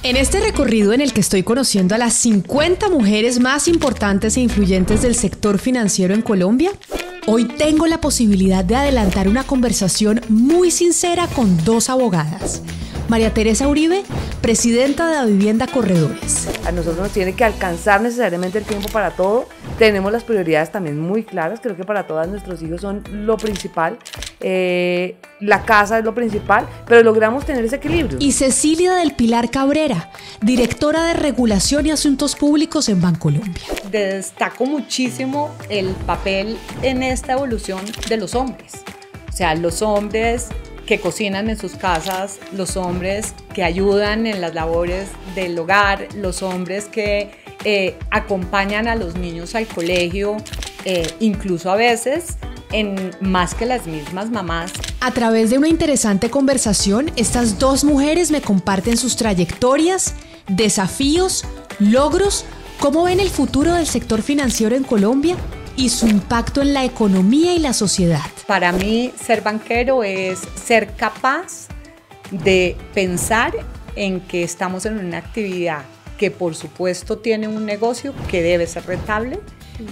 En este recorrido en el que estoy conociendo a las 50 mujeres más importantes e influyentes del sector financiero en Colombia, hoy tengo la posibilidad de adelantar una conversación muy sincera con dos abogadas. María Teresa Uribe, presidenta de Davivienda Corredores. A nosotros nos tiene que alcanzar necesariamente el tiempo para todo. Tenemos las prioridades también muy claras. Creo que para todas nuestros hijos son lo principal. La casa es lo principal, pero logramos tener ese equilibrio. Y Cecilia del Pilar Cabrera, directora de Regulación y Asuntos Públicos en Bancolombia. Destaco muchísimo el papel en esta evolución de los hombres. O sea, los hombres que cocinan en sus casas, los hombres que ayudan en las labores del hogar, los hombres que acompañan a los niños al colegio, incluso a veces más que las mismas mamás. A través de una interesante conversación, estas dos mujeres me comparten sus trayectorias, desafíos, logros, cómo ven el futuro del sector financiero en Colombia y su impacto en la economía y la sociedad. Para mí, ser banquero es ser capaz de pensar en que estamos en una actividad que por supuesto tiene un negocio que debe ser rentable,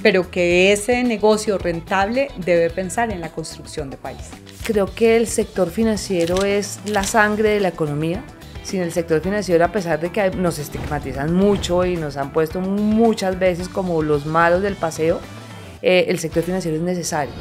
pero que ese negocio rentable debe pensar en la construcción de país. Creo que el sector financiero es la sangre de la economía. Sin el sector financiero, a pesar de que nos estigmatizan mucho y nos han puesto muchas veces como los malos del paseo, el sector financiero es necesario.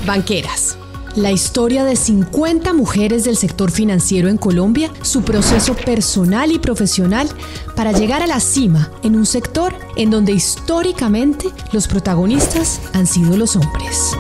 Banqueras. La historia de 50 mujeres del sector financiero en Colombia, su proceso personal y profesional para llegar a la cima en un sector en donde históricamente los protagonistas han sido los hombres.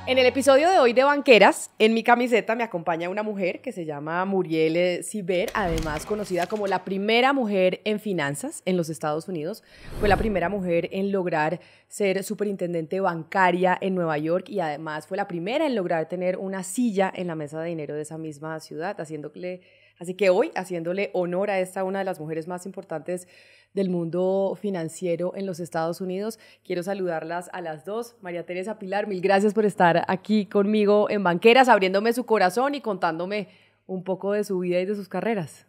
En el episodio de hoy de Banqueras, en mi camiseta me acompaña una mujer que se llama Muriel Ciber, además conocida como la primera mujer en finanzas en los Estados Unidos. Fue la primera mujer en lograr ser superintendente bancaria en Nueva York y además fue la primera en lograr tener una silla en la mesa de dinero de esa misma ciudad, así que hoy, haciéndole honor a esta una de las mujeres más importantes del mundo financiero en los Estados Unidos, quiero saludarlas a las dos. María Teresa, Pilar, mil gracias por estar aquí conmigo en Banqueras, abriéndome su corazón y contándome un poco de su vida y de sus carreras.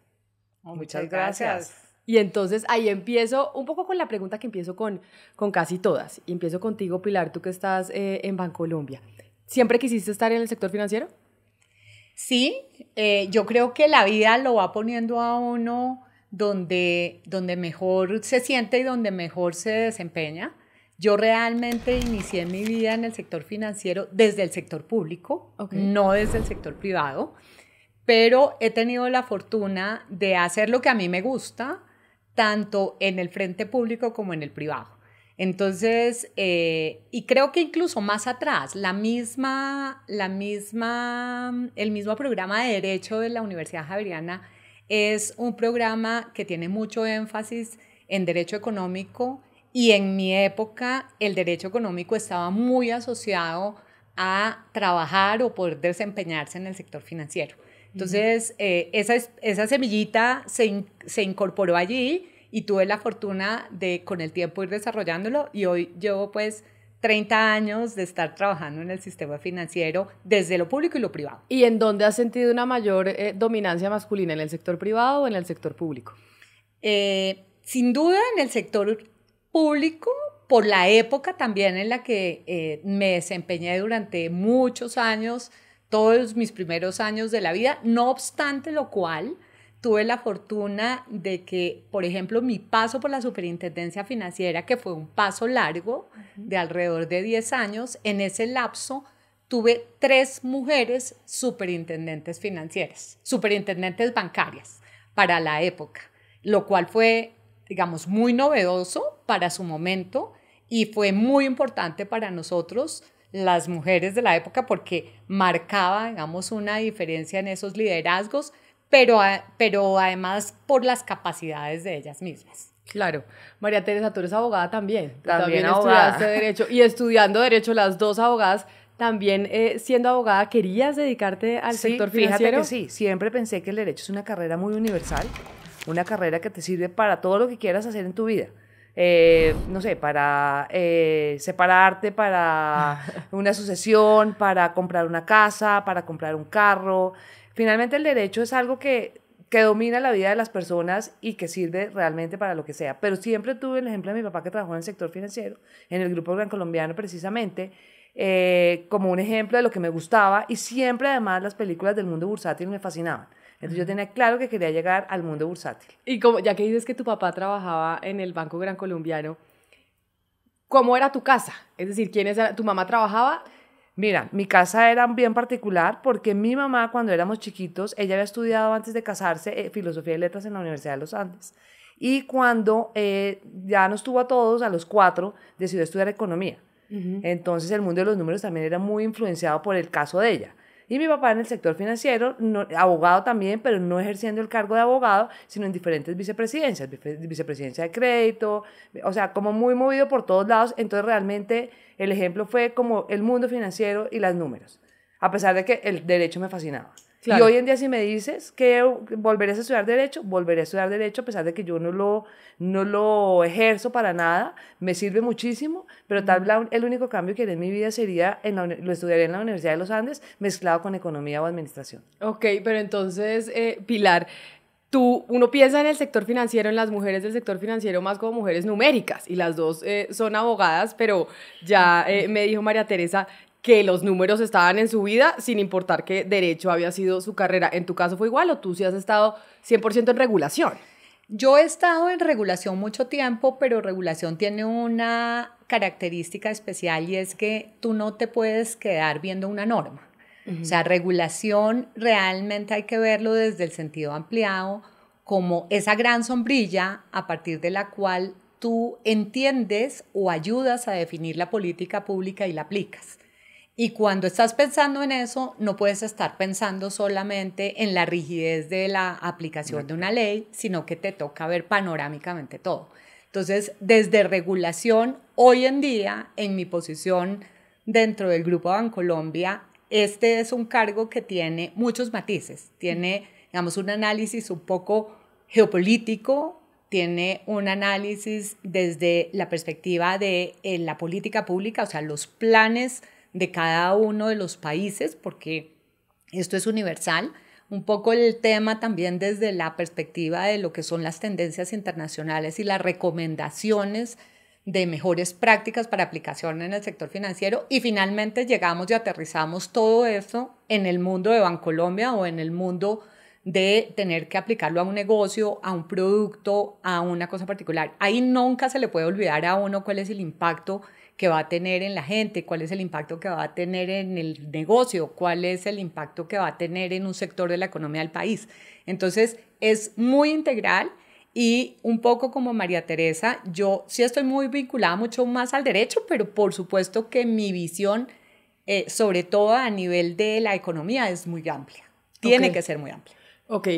Muchas gracias. Y entonces ahí empiezo un poco con la pregunta que empiezo con casi todas. Y empiezo contigo, Pilar, tú que estás en Bancolombia. ¿Siempre quisiste estar en el sector financiero? Sí, yo creo que la vida lo va poniendo a uno donde mejor se siente y donde mejor se desempeña. Yo realmente inicié mi vida en el sector financiero desde el sector público, no desde el sector privado, pero he tenido la fortuna de hacer lo que a mí me gusta, tanto en el frente público como en el privado. Entonces, y creo que incluso más atrás, el mismo programa de Derecho de la Universidad Javeriana es un programa que tiene mucho énfasis en derecho económico y en mi época el derecho económico estaba muy asociado a trabajar o poder desempeñarse en el sector financiero. Entonces, esa semillita se incorporó allí y tuve la fortuna de con el tiempo ir desarrollándolo y hoy llevo pues 30 años de estar trabajando en el sistema financiero desde lo público y lo privado. ¿Y en dónde has sentido una mayor dominancia masculina, en el sector privado o en el sector público? Sin duda en el sector público, por la época también en la que me desempeñé durante muchos años, todos mis primeros años de la vida, no obstante lo cual tuve la fortuna de que, por ejemplo, mi paso por la superintendencia financiera, que fue un paso largo de alrededor de 10 años, en ese lapso tuve 3 mujeres superintendentes financieras, superintendentes bancarias para la época, lo cual fue, digamos, muy novedoso para su momento y fue muy importante para nosotros, las mujeres de la época, porque marcaba, digamos, una diferencia en esos liderazgos, pero además por las capacidades de ellas mismas. Claro. María Teresa, tú eres abogada también. También abogada. Estudiaste Derecho. Y estudiando Derecho, las dos abogadas, también siendo abogada, ¿querías dedicarte al sector financiero? Fíjate que sí. Siempre pensé que el derecho es una carrera muy universal, una carrera que te sirve para todo lo que quieras hacer en tu vida. no sé, para separarte, para una sucesión, para comprar una casa, para comprar un carro. Finalmente el derecho es algo que domina la vida de las personas y que sirve realmente para lo que sea. Pero siempre tuve el ejemplo de mi papá que trabajó en el sector financiero, en el Grupo Gran Colombiano precisamente, como un ejemplo de lo que me gustaba, y siempre además las películas del mundo bursátil me fascinaban. Entonces yo tenía claro que quería llegar al mundo bursátil. Y como, ya que dices que tu papá trabajaba en el Banco Gran Colombiano, ¿cómo era tu casa? Es decir, ¿tu mamá trabajaba? Mira, mi casa era bien particular porque mi mamá, cuando éramos chiquitos, ella había estudiado antes de casarse filosofía y letras en la Universidad de los Andes. Y cuando ya nos tuvo a todos, a los 4, decidió estudiar economía. Entonces el mundo de los números también era muy influenciado por el caso de ella. Y mi papá en el sector financiero, abogado también, pero no ejerciendo el cargo de abogado, sino en diferentes vicepresidencias, vicepresidencia de crédito, o sea, como muy movido por todos lados. Entonces realmente el ejemplo fue como el mundo financiero y los números, a pesar de que el derecho me fascinaba. Claro. Y hoy en día si me dices que volveré a estudiar derecho, volveré a estudiar derecho, a pesar de que yo no lo ejerzo para nada, me sirve muchísimo, pero tal vez el único cambio que haré en mi vida sería, lo estudiaré en la Universidad de los Andes, mezclado con economía o administración. Ok, pero entonces, Pilar, uno piensa en el sector financiero, en las mujeres del sector financiero más como mujeres numéricas, y las dos son abogadas, pero ya me dijo María Teresa que los números estaban en su vida sin importar que derecho había sido su carrera. ¿En tu caso fue igual o tú sí has estado 100% en regulación? Yo he estado en regulación mucho tiempo, pero regulación tiene una característica especial y es que tú no te puedes quedar viendo una norma. O sea, regulación realmente hay que verlo desde el sentido ampliado como esa gran sombrilla a partir de la cual tú entiendes o ayudas a definir la política pública y la aplicas. Y cuando estás pensando en eso, no puedes estar pensando solamente en la rigidez de la aplicación de una ley, sino que te toca ver panorámicamente todo. Entonces, desde regulación, hoy en día, en mi posición dentro del Grupo Bancolombia, este es un cargo que tiene muchos matices. Tiene, digamos, un análisis un poco geopolítico, tiene un análisis desde la perspectiva de la política pública, o sea, los planes de cada uno de los países, porque esto es universal, un poco el tema también desde la perspectiva de lo que son las tendencias internacionales y las recomendaciones de mejores prácticas para aplicación en el sector financiero, y finalmente llegamos y aterrizamos todo eso en el mundo de Bancolombia o en el mundo de tener que aplicarlo a un negocio, a un producto, a una cosa particular. Ahí nunca se le puede olvidar a uno cuál es el impacto que va a tener en la gente, cuál es el impacto que va a tener en el negocio, cuál es el impacto que va a tener en un sector de la economía del país. Entonces, es muy integral y un poco como María Teresa, yo sí estoy muy vinculada mucho más al derecho, pero por supuesto que mi visión, sobre todo a nivel de la economía, es muy amplia. Tiene que ser muy amplia. Ok.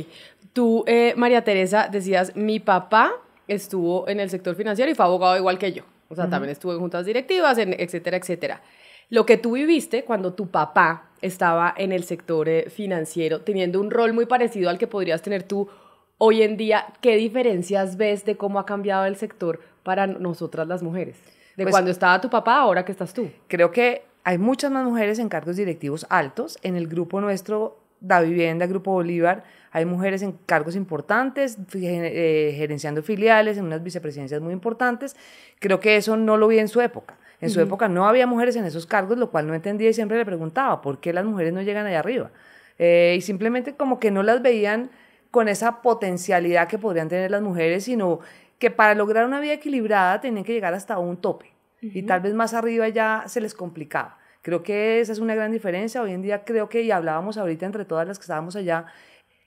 Tú, María Teresa, decías, mi papá estuvo en el sector financiero y fue abogado igual que yo. O sea, también estuvo en juntas directivas, etcétera, etcétera. Lo que tú viviste cuando tu papá estaba en el sector financiero, teniendo un rol muy parecido al que podrías tener tú hoy en día, ¿qué diferencias ves de cómo ha cambiado el sector para nosotras las mujeres? De cuando estaba tu papá a ahora que estás tú. Creo que hay muchas más mujeres en cargos directivos altos. En el grupo nuestro, Da Vivienda, Grupo Bolívar, hay mujeres en cargos importantes, gerenciando filiales, en unas vicepresidencias muy importantes. Creo que eso no lo vi en su época. En su época no había mujeres en esos cargos, lo cual no entendía y siempre le preguntaba, ¿por qué las mujeres no llegan allá arriba? Y simplemente como que no las veían con esa potencialidad que podrían tener las mujeres, sino que para lograr una vida equilibrada tenían que llegar hasta un tope. Y tal vez más arriba ya se les complicaba. Creo que esa es una gran diferencia. Hoy en día creo que, y hablábamos ahorita entre todas las que estábamos allá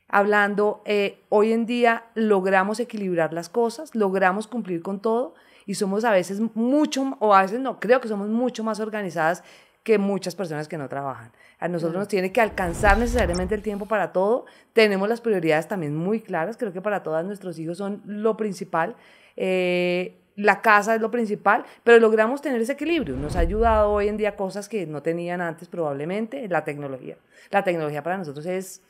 hablando, hoy en día logramos equilibrar las cosas, logramos cumplir con todo y somos a veces mucho, o a veces no, creo que somos mucho más organizadas que muchas personas que no trabajan. A nosotros nos tiene que alcanzar necesariamente el tiempo para todo. Tenemos las prioridades también muy claras. Creo que para todas nuestros hijos son lo principal. La casa es lo principal, pero logramos tener ese equilibrio. Nos ha ayudado hoy en día cosas que no tenían antes probablemente, la tecnología. La tecnología para nosotros es,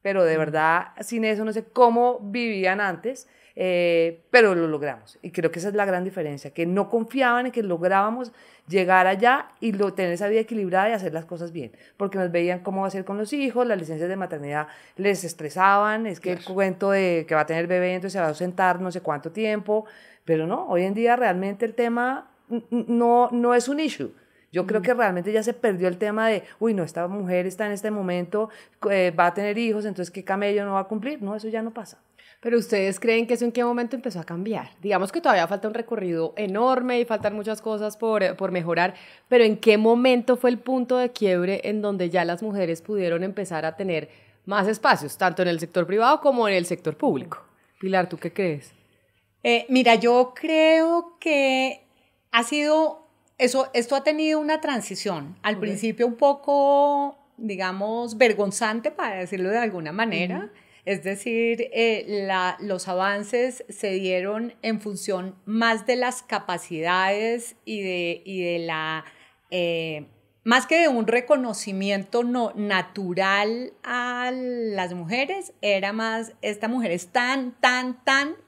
pero de verdad, sin eso no sé cómo vivían antes. pero lo logramos. Y creo que esa es la gran diferencia, que no confiaban en que lográbamos llegar allá y tener esa vida equilibrada y hacer las cosas bien, porque nos veían cómo va a ser con los hijos, las licencias de maternidad les estresaban, es que el cuento de que va a tener bebé, entonces se va a ausentar no sé cuánto tiempo, pero no, hoy en día realmente el tema no es un issue. Yo creo que realmente ya se perdió el tema de, uy, no, esta mujer está en este momento, va a tener hijos, entonces ¿qué camello no va a cumplir? No, eso ya no pasa. Pero ¿ustedes creen que eso en qué momento empezó a cambiar? Digamos que todavía falta un recorrido enorme y faltan muchas cosas por mejorar, pero ¿en qué momento fue el punto de quiebre en donde ya las mujeres pudieron empezar a tener más espacios, tanto en el sector privado como en el sector público? Pilar, ¿tú qué crees? Mira, yo creo que ha sido... Esto ha tenido una transición, al principio un poco, digamos, vergonzante, para decirlo de alguna manera. Es decir, los avances se dieron en función más de las capacidades y de la... más que de un reconocimiento natural a las mujeres, era más, esta mujer es tan,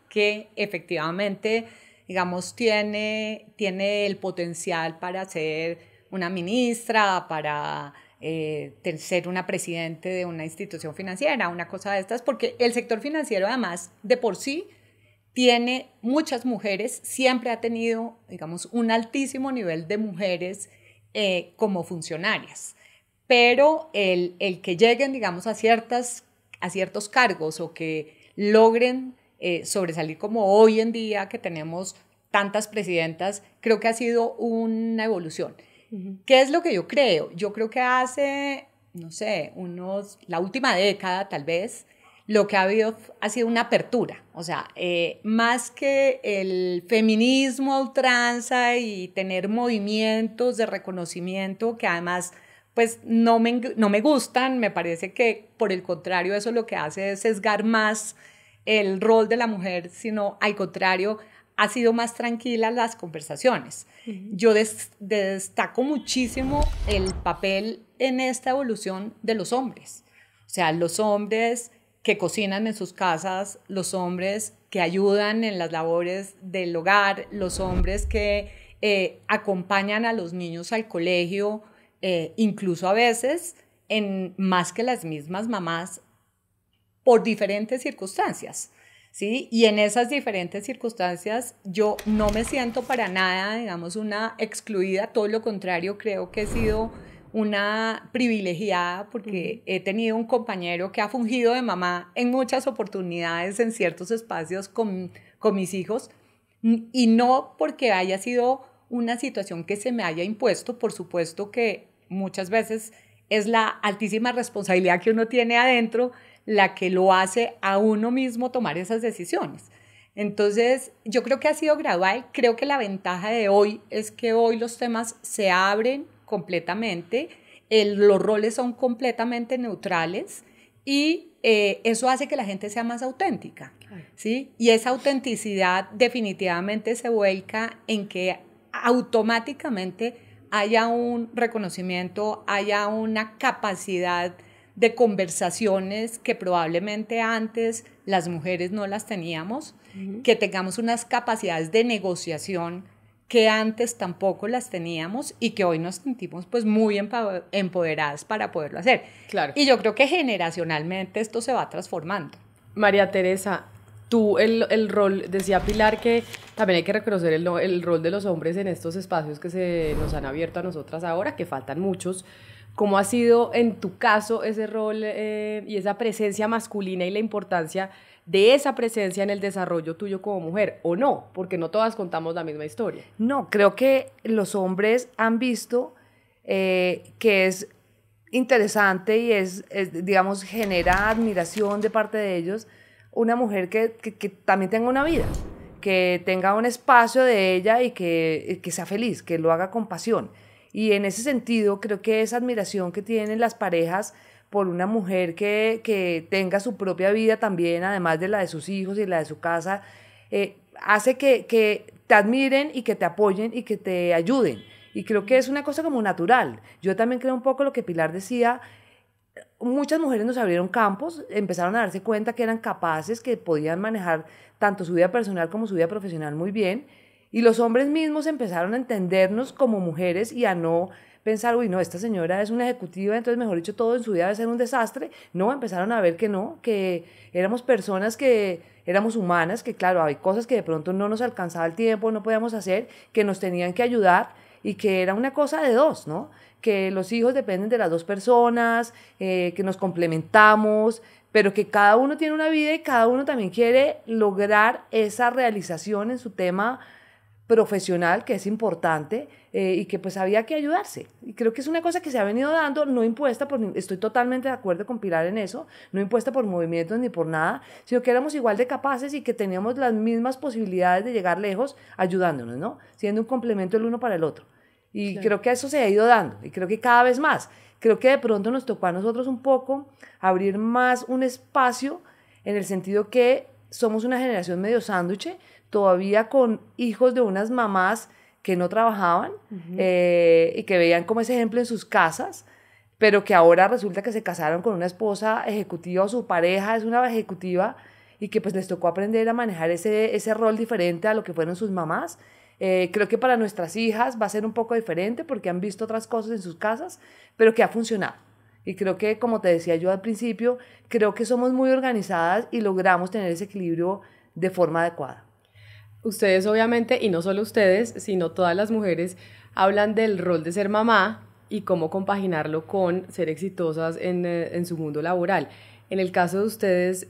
que efectivamente... digamos, tiene el potencial para ser una ministra, para ser una presidente de una institución financiera, una cosa de estas, porque el sector financiero además de por sí tiene muchas mujeres, siempre ha tenido, digamos, un altísimo nivel de mujeres como funcionarias, pero el que lleguen, digamos, a ciertos cargos o que logren sobresalir como hoy en día que tenemos tantas presidentas, creo que ha sido una evolución. ¿Qué es lo que yo creo? Yo creo que hace, no sé, la última década tal vez, lo que ha habido ha sido una apertura. O sea, más que el feminismo a ultranza y tener movimientos de reconocimiento que además pues no me gustan, me parece que por el contrario eso lo que hace es sesgar más el rol de la mujer, sino al contrario, ha sido más tranquila las conversaciones. Yo destaco muchísimo el papel en esta evolución de los hombres. O sea, los hombres que cocinan en sus casas, los hombres que ayudan en las labores del hogar, los hombres que acompañan a los niños al colegio, incluso a veces, más que las mismas mamás, por diferentes circunstancias, ¿sí? Y en esas diferentes circunstancias yo no me siento para nada, digamos, una excluida, todo lo contrario, creo que he sido una privilegiada porque he tenido un compañero que ha fungido de mamá en muchas oportunidades, en ciertos espacios con mis hijos, y no porque haya sido una situación que se me haya impuesto, por supuesto que muchas veces es la altísima responsabilidad que uno tiene adentro la que lo hace a uno mismo tomar esas decisiones. Entonces, yo creo que ha sido gradual. Creo que la ventaja de hoy es que hoy los temas se abren completamente, los roles son completamente neutrales y eso hace que la gente sea más auténtica, ¿sí? Y esa autenticidad definitivamente se vuelca en que automáticamente haya un reconocimiento, haya una capacidad de conversaciones que probablemente antes las mujeres no las teníamos, que tengamos unas capacidades de negociación que antes tampoco las teníamos y que hoy nos sentimos pues muy empoderadas para poderlo hacer. Claro. Y yo creo que generacionalmente esto se va transformando. María Teresa, tú el rol, decía Pilar que también hay que reconocer el rol de los hombres en estos espacios que se nos han abierto a nosotras ahora, que faltan muchos. ¿Cómo ha sido en tu caso ese rol y esa presencia masculina y la importancia de esa presencia en el desarrollo tuyo como mujer? ¿O no? Porque no todas contamos la misma historia. No, creo que los hombres han visto que es interesante y digamos, genera admiración de parte de ellos una mujer que también tenga una vida, que tenga un espacio de ella y que sea feliz, que lo haga con pasión. Y en ese sentido, creo que esa admiración que tienen las parejas por una mujer que tenga su propia vida también, además de la de sus hijos y la de su casa, hace que te admiren y que te apoyen y que te ayuden. Y creo que es una cosa como natural. Yo también creo un poco lo que Pilar decía, muchas mujeres nos abrieron campos, empezaron a darse cuenta que eran capaces, que podían manejar tanto su vida personal como su vida profesional muy bien, y los hombres mismos empezaron a entendernos como mujeres y a no pensar, uy, no, esta señora es una ejecutiva, entonces mejor dicho, todo en su vida debe ser un desastre. No, empezaron a ver que no, que éramos personas, que éramos humanas, que claro, hay cosas que de pronto no nos alcanzaba el tiempo, no podíamos hacer, que nos tenían que ayudar y que era una cosa de dos, ¿no? Que los hijos dependen de las dos personas, que nos complementamos, pero que cada uno tiene una vida y cada uno también quiere lograr esa realización en su tema profesional, que es importante, y que pues había que ayudarse. Y creo que es una cosa que se ha venido dando, no impuesta estoy totalmente de acuerdo con Pilar en eso, no impuesta por movimientos ni por nada, sino que éramos igual de capaces y que teníamos las mismas posibilidades de llegar lejos ayudándonos, ¿no? Siendo un complemento el uno para el otro. Y claro, creo que eso se ha ido dando, y creo que cada vez más. Creo que de pronto nos tocó a nosotros un poco abrir más un espacio, en el sentido que somos una generación medio sándwich, todavía con hijos de unas mamás que no trabajaban, y que veían como ese ejemplo en sus casas, pero que ahora resulta que se casaron con una esposa ejecutiva, o su pareja es una ejecutiva, y que pues les tocó aprender a manejar ese rol diferente a lo que fueron sus mamás. Creo que para nuestras hijas va a ser un poco diferente porque han visto otras cosas en sus casas, pero que ha funcionado. Y creo que, como te decía yo al principio, creo que somos muy organizadas y logramos tener ese equilibrio de forma adecuada. Ustedes obviamente, y no solo ustedes, sino todas las mujeres, hablan del rol de ser mamá y cómo compaginarlo con ser exitosas en su mundo laboral. En el caso de ustedes,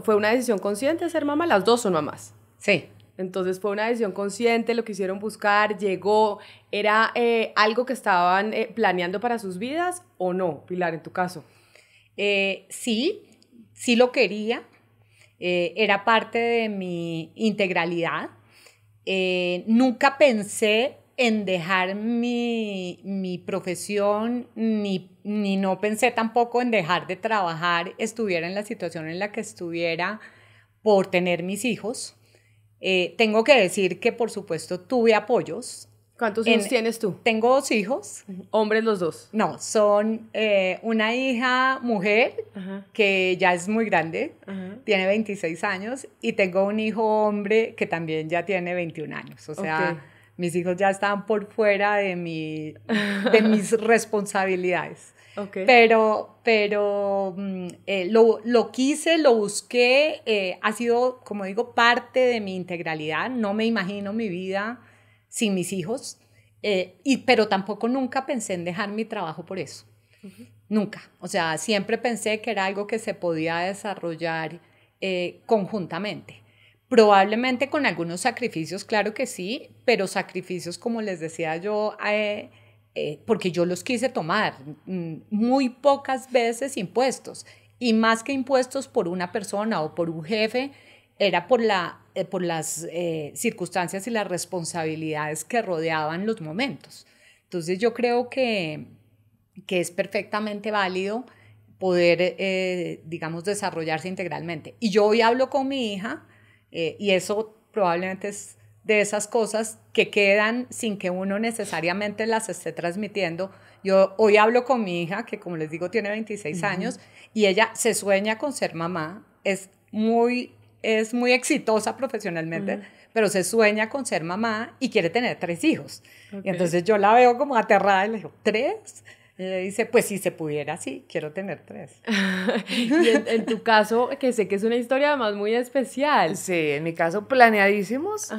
¿fue una decisión consciente ser mamá? Las dos son mamás. Sí. Entonces fue una decisión consciente, lo quisieron buscar, llegó, ¿era algo que estaban planeando para sus vidas o no, Pilar, en tu caso? Sí lo quería, era parte de mi integralidad. Nunca pensé en dejar mi profesión, ni no pensé tampoco en dejar de trabajar, estuviera en la situación en la que estuviera por tener mis hijos. Tengo que decir que, por supuesto, tuve apoyos. ¿Cuántos hijos tienes tú? Tengo 2 hijos. ¿Hombres los dos? No, son una hija mujer, que ya es muy grande, tiene 26 años, y tengo un hijo hombre que también ya tiene 21 años. O sea, mis hijos ya están por fuera de mis responsabilidades. Okay. Pero lo quise, lo busqué, ha sido, como digo, parte de mi integralidad. No me imagino mi vida sin mis hijos, pero tampoco nunca pensé en dejar mi trabajo por eso. Nunca. O sea, siempre pensé que era algo que se podía desarrollar conjuntamente. Probablemente con algunos sacrificios, claro que sí, pero sacrificios, como les decía yo, porque yo los quise tomar, muy pocas veces impuestos, y más que impuestos por una persona o por un jefe, era por las circunstancias y las responsabilidades que rodeaban los momentos. Entonces yo creo que es perfectamente válido poder, digamos, desarrollarse integralmente. Y yo hoy hablo con mi hija, y eso probablemente es de esas cosas que quedan sin que uno necesariamente las esté transmitiendo. Yo hoy hablo con mi hija, que como les digo tiene 26 años, y ella se sueña con ser mamá, es muy exitosa profesionalmente, pero se sueña con ser mamá y quiere tener 3 hijos. Y entonces yo la veo como aterrada y le digo, ¿3? Y ella dice, pues si se pudiera, sí, quiero tener 3. Y en tu caso, que sé que es una historia además muy especial. Sí, en mi caso, planeadísimos.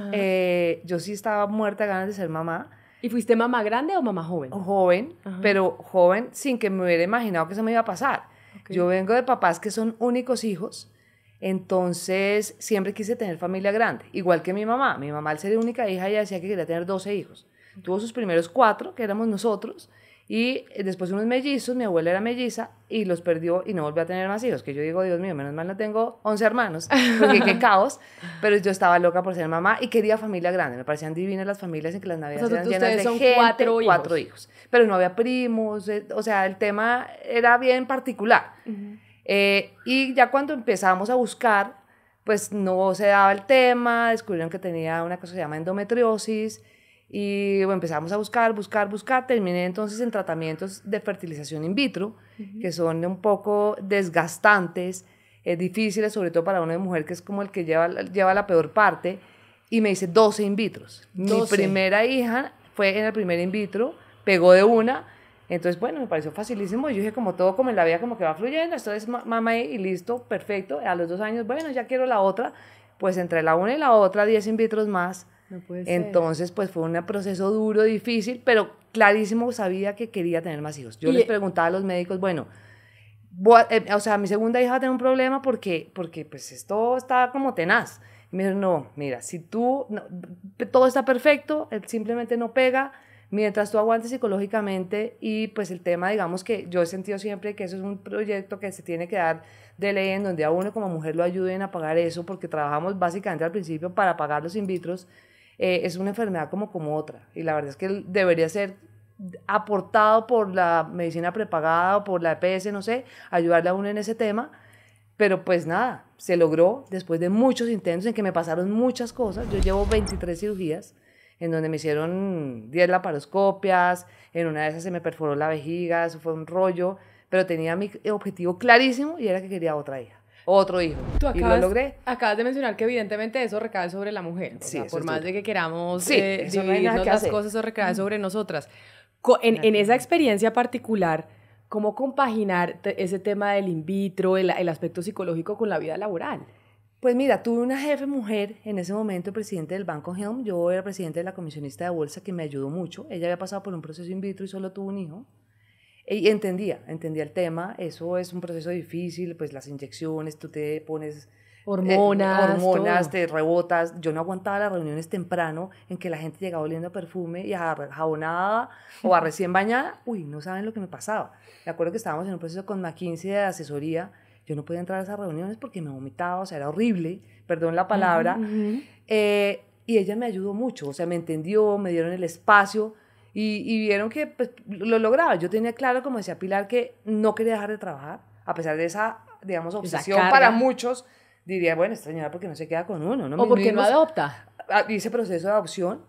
Yo sí estaba muerta de ganas de ser mamá. ¿Y fuiste mamá grande o mamá joven? Joven, pero joven sin que me hubiera imaginado que eso me iba a pasar. Yo vengo de papás que son únicos hijos, entonces siempre quise tener familia grande, igual que mi mamá. Mi mamá, al ser única hija, ella decía que quería tener 12 hijos. Tuvo sus primeros 4, que éramos nosotros, y después unos mellizos. Mi abuela era melliza y los perdió y no volvió a tener más hijos, que yo digo, Dios mío, menos mal no tengo 11 hermanos, porque qué caos. Pero yo estaba loca por ser mamá y quería familia grande. Me parecían divinas las familias en que las navidades eran llenas de gente. 4 hijos, pero no había primos, o sea, el tema era bien particular. Y ya cuando empezamos a buscar, pues no se daba el tema, descubrieron que tenía una cosa que se llama endometriosis, Y bueno, empezamos a buscar, terminé entonces en tratamientos de fertilización in vitro, que son un poco desgastantes, difíciles, sobre todo para una mujer que es como el que lleva la peor parte, y me hice 12 in vitros. 12. Mi primera hija fue en el primer in vitro, pegó de una, entonces bueno, me pareció facilísimo, yo dije como todo como en la vida como que va fluyendo, esto es mamá y listo, perfecto, a los 2 años, bueno, ya quiero la otra, pues entre la una y la otra 10 in vitros más. No puede ser. Entonces, pues fue un proceso duro, difícil, pero clarísimo sabía que quería tener más hijos. Yo les preguntaba a los médicos, bueno, o sea, mi segunda hija va a tener un problema porque pues esto está como tenaz. Y me dijeron, no, mira, si tú, no, todo está perfecto, simplemente no pega, mientras tú aguantes psicológicamente y pues el tema, digamos que yo he sentido siempre que eso es un proyecto que se tiene que dar de ley en donde a uno como mujer lo ayuden a pagar eso, porque trabajamos básicamente al principio para pagar los in vitros. Es una enfermedad como otra, y la verdad es que debería ser aportado por la medicina prepagada o por la EPS, no sé, ayudarle a uno en ese tema, pero pues nada, se logró después de muchos intentos en que me pasaron muchas cosas. Yo llevo 23 cirugías, en donde me hicieron 10 laparoscopias, en una de esas se me perforó la vejiga, eso fue un rollo, pero tenía mi objetivo clarísimo y era que quería otra hija. Otro hijo. Y lo logré. Acabas de mencionar que evidentemente eso recae sobre la mujer. O sea, por más de que queramos dividirnos las cosas, eso recae sobre nosotras. En esa experiencia particular, ¿cómo compaginar ese tema del in vitro, el aspecto psicológico con la vida laboral? Pues mira, tuve una jefe mujer en ese momento, presidente del Banco Helm. Yo era presidente de la comisionista de bolsa, que me ayudó mucho. Ella había pasado por un proceso in vitro y solo tuvo un hijo. Y entendía el tema, eso es un proceso difícil, pues las inyecciones, tú te pones hormonas, te rebotas. Yo no aguantaba las reuniones temprano en que la gente llegaba oliendo a perfume y a jabonada o a recién bañada. Uy, no saben lo que me pasaba. Me acuerdo que estábamos en un proceso con McKinsey de asesoría, yo no podía entrar a esas reuniones porque me vomitaba, o sea, era horrible, perdón la palabra, y ella me ayudó mucho, o sea, me entendió, me dieron el espacio, y vieron que pues, lo lograba. Yo tenía claro, como decía Pilar, que no quería dejar de trabajar, a pesar de esa, digamos, obsesión para muchos. Diría, bueno, esta señora, ¿por qué no se queda con uno? ¿No? O porque no adopta. Hice proceso de adopción,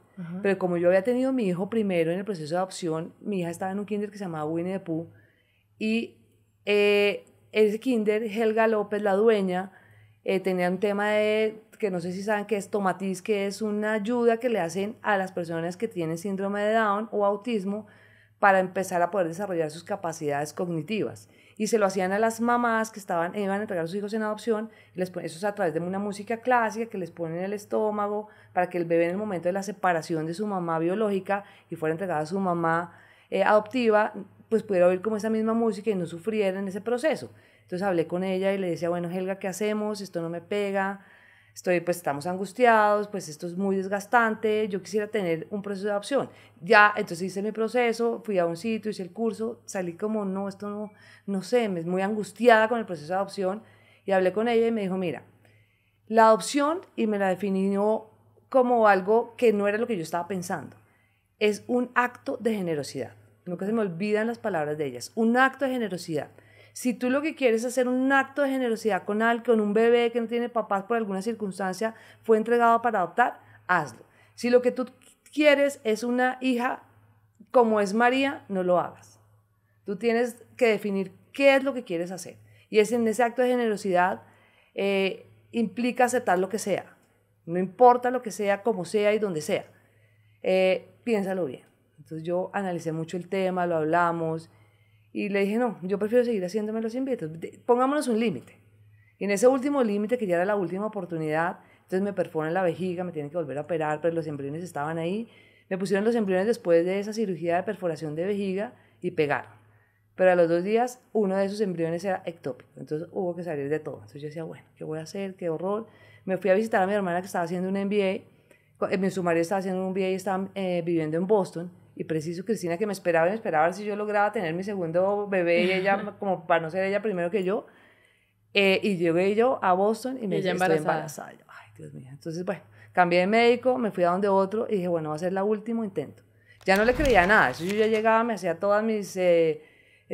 pero como yo había tenido mi hijo primero en el proceso de adopción, mi hija estaba en un kinder que se llamaba Winnie the Pooh, y ese kinder, Helga López, la dueña, tenía un tema de, que no sé si saben qué es Tomatiz, que es una ayuda que le hacen a las personas que tienen síndrome de Down o autismo para empezar a poder desarrollar sus capacidades cognitivas. Y se lo hacían a las mamás que iban a entregar a sus hijos en adopción, y eso es a través de una música clásica que les ponen en el estómago para que el bebé en el momento de la separación de su mamá biológica y fuera entregada a su mamá adoptiva, pues pudiera oír como esa misma música y no sufriera en ese proceso. Entonces hablé con ella y le decía, bueno, Helga, ¿qué hacemos? Esto no me pega, pues estamos angustiados, pues esto es muy desgastante, yo quisiera tener un proceso de adopción. Ya, entonces hice mi proceso, fui a un sitio, hice el curso, salí como, no, esto no sé, me muy angustiada con el proceso de adopción, y hablé con ella y me dijo, mira, la adopción, y me la definió como algo que no era lo que yo estaba pensando, es un acto de generosidad. Nunca se me olvidan las palabras de ellas, un acto de generosidad. Si tú lo que quieres es hacer un acto de generosidad con un bebé que no tiene papás por alguna circunstancia, fue entregado para adoptar, hazlo. Si lo que tú quieres es una hija como es María, no lo hagas. Tú tienes que definir qué es lo que quieres hacer. Y en ese acto de generosidad implica aceptar lo que sea. No importa lo que sea, como sea y donde sea. Piénsalo bien. Entonces yo analicé mucho el tema, lo hablamos, y le dije, no, yo prefiero seguir haciéndome los in-vitro. Pongámonos un límite. Y en ese último límite, que ya era la última oportunidad, entonces me perforan la vejiga, me tienen que volver a operar, pero los embriones estaban ahí. Me pusieron los embriones después de esa cirugía de perforación de vejiga y pegaron. Pero a los 2 días, uno de esos embriones era ectópico. Entonces hubo que salir de todo. Entonces yo decía, bueno, ¿qué voy a hacer? ¿Qué horror? Me fui a visitar a mi hermana que estaba haciendo un MBA. Su marido estaba haciendo un MBA y estaba viviendo en Boston. Y preciso Cristina, que me esperaba a ver si yo lograba tener mi segundo bebé, y ella, como para no ser ella primero que yo, y llegué yo a Boston y me dije, estoy embarazada. Yo, ay, Dios mío. Entonces, bueno, cambié de médico, me fui a donde otro y dije, bueno, va a ser el último intento. Ya no le creía nada, eso yo ya llegaba, me hacía todas mis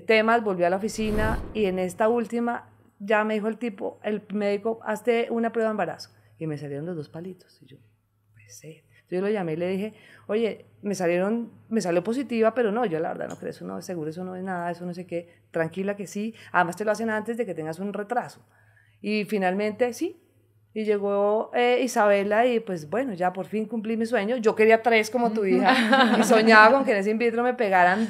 temas, volví a la oficina, y en esta última ya me dijo el médico, hazte una prueba de embarazo. Y me salieron los 2 palitos. Y yo, puede ser. Yo lo llamé y le dije, oye, me salió positiva, pero no, yo la verdad no creo, eso no, seguro eso no es nada, eso no sé qué, tranquila que sí, además te lo hacen antes de que tengas un retraso. Y finalmente sí, y llegó Isabela y pues bueno, ya por fin cumplí mi sueño. Yo quería 3 como tu hija y soñaba con que en ese in vitro me pegaran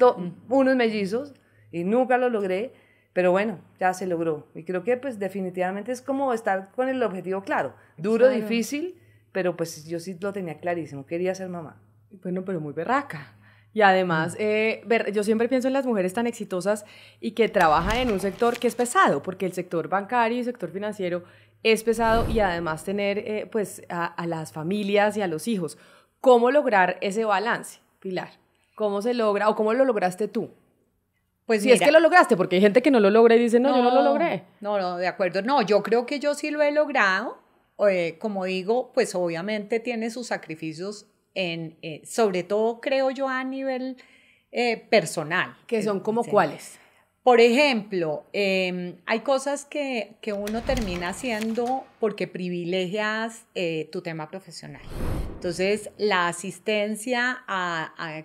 unos mellizos y nunca lo logré, pero bueno, ya se logró. Y creo que pues definitivamente es como estar con el objetivo claro, duro, Claro. difícil, pero pues yo sí lo tenía clarísimo, quería ser mamá. Bueno, pero muy berraca. Y además, yo siempre pienso en las mujeres tan exitosas y que trabajan en un sector que es pesado, porque el sector bancario y el sector financiero es pesado y además tener pues a las familias y a los hijos. ¿Cómo lograr ese balance, Pilar? ¿Cómo se logra o cómo lo lograste tú? Pues Si mira, es que lo lograste, porque hay gente que no lo logra y dice, no, yo no lo logré. No, de acuerdo. No, yo creo que yo sí lo he logrado. Como digo, pues obviamente tiene sus sacrificios sobre todo creo yo a nivel personal. Que son como Sí. cuáles. Por ejemplo, hay cosas que uno termina haciendo porque privilegias tu tema profesional. Entonces, la asistencia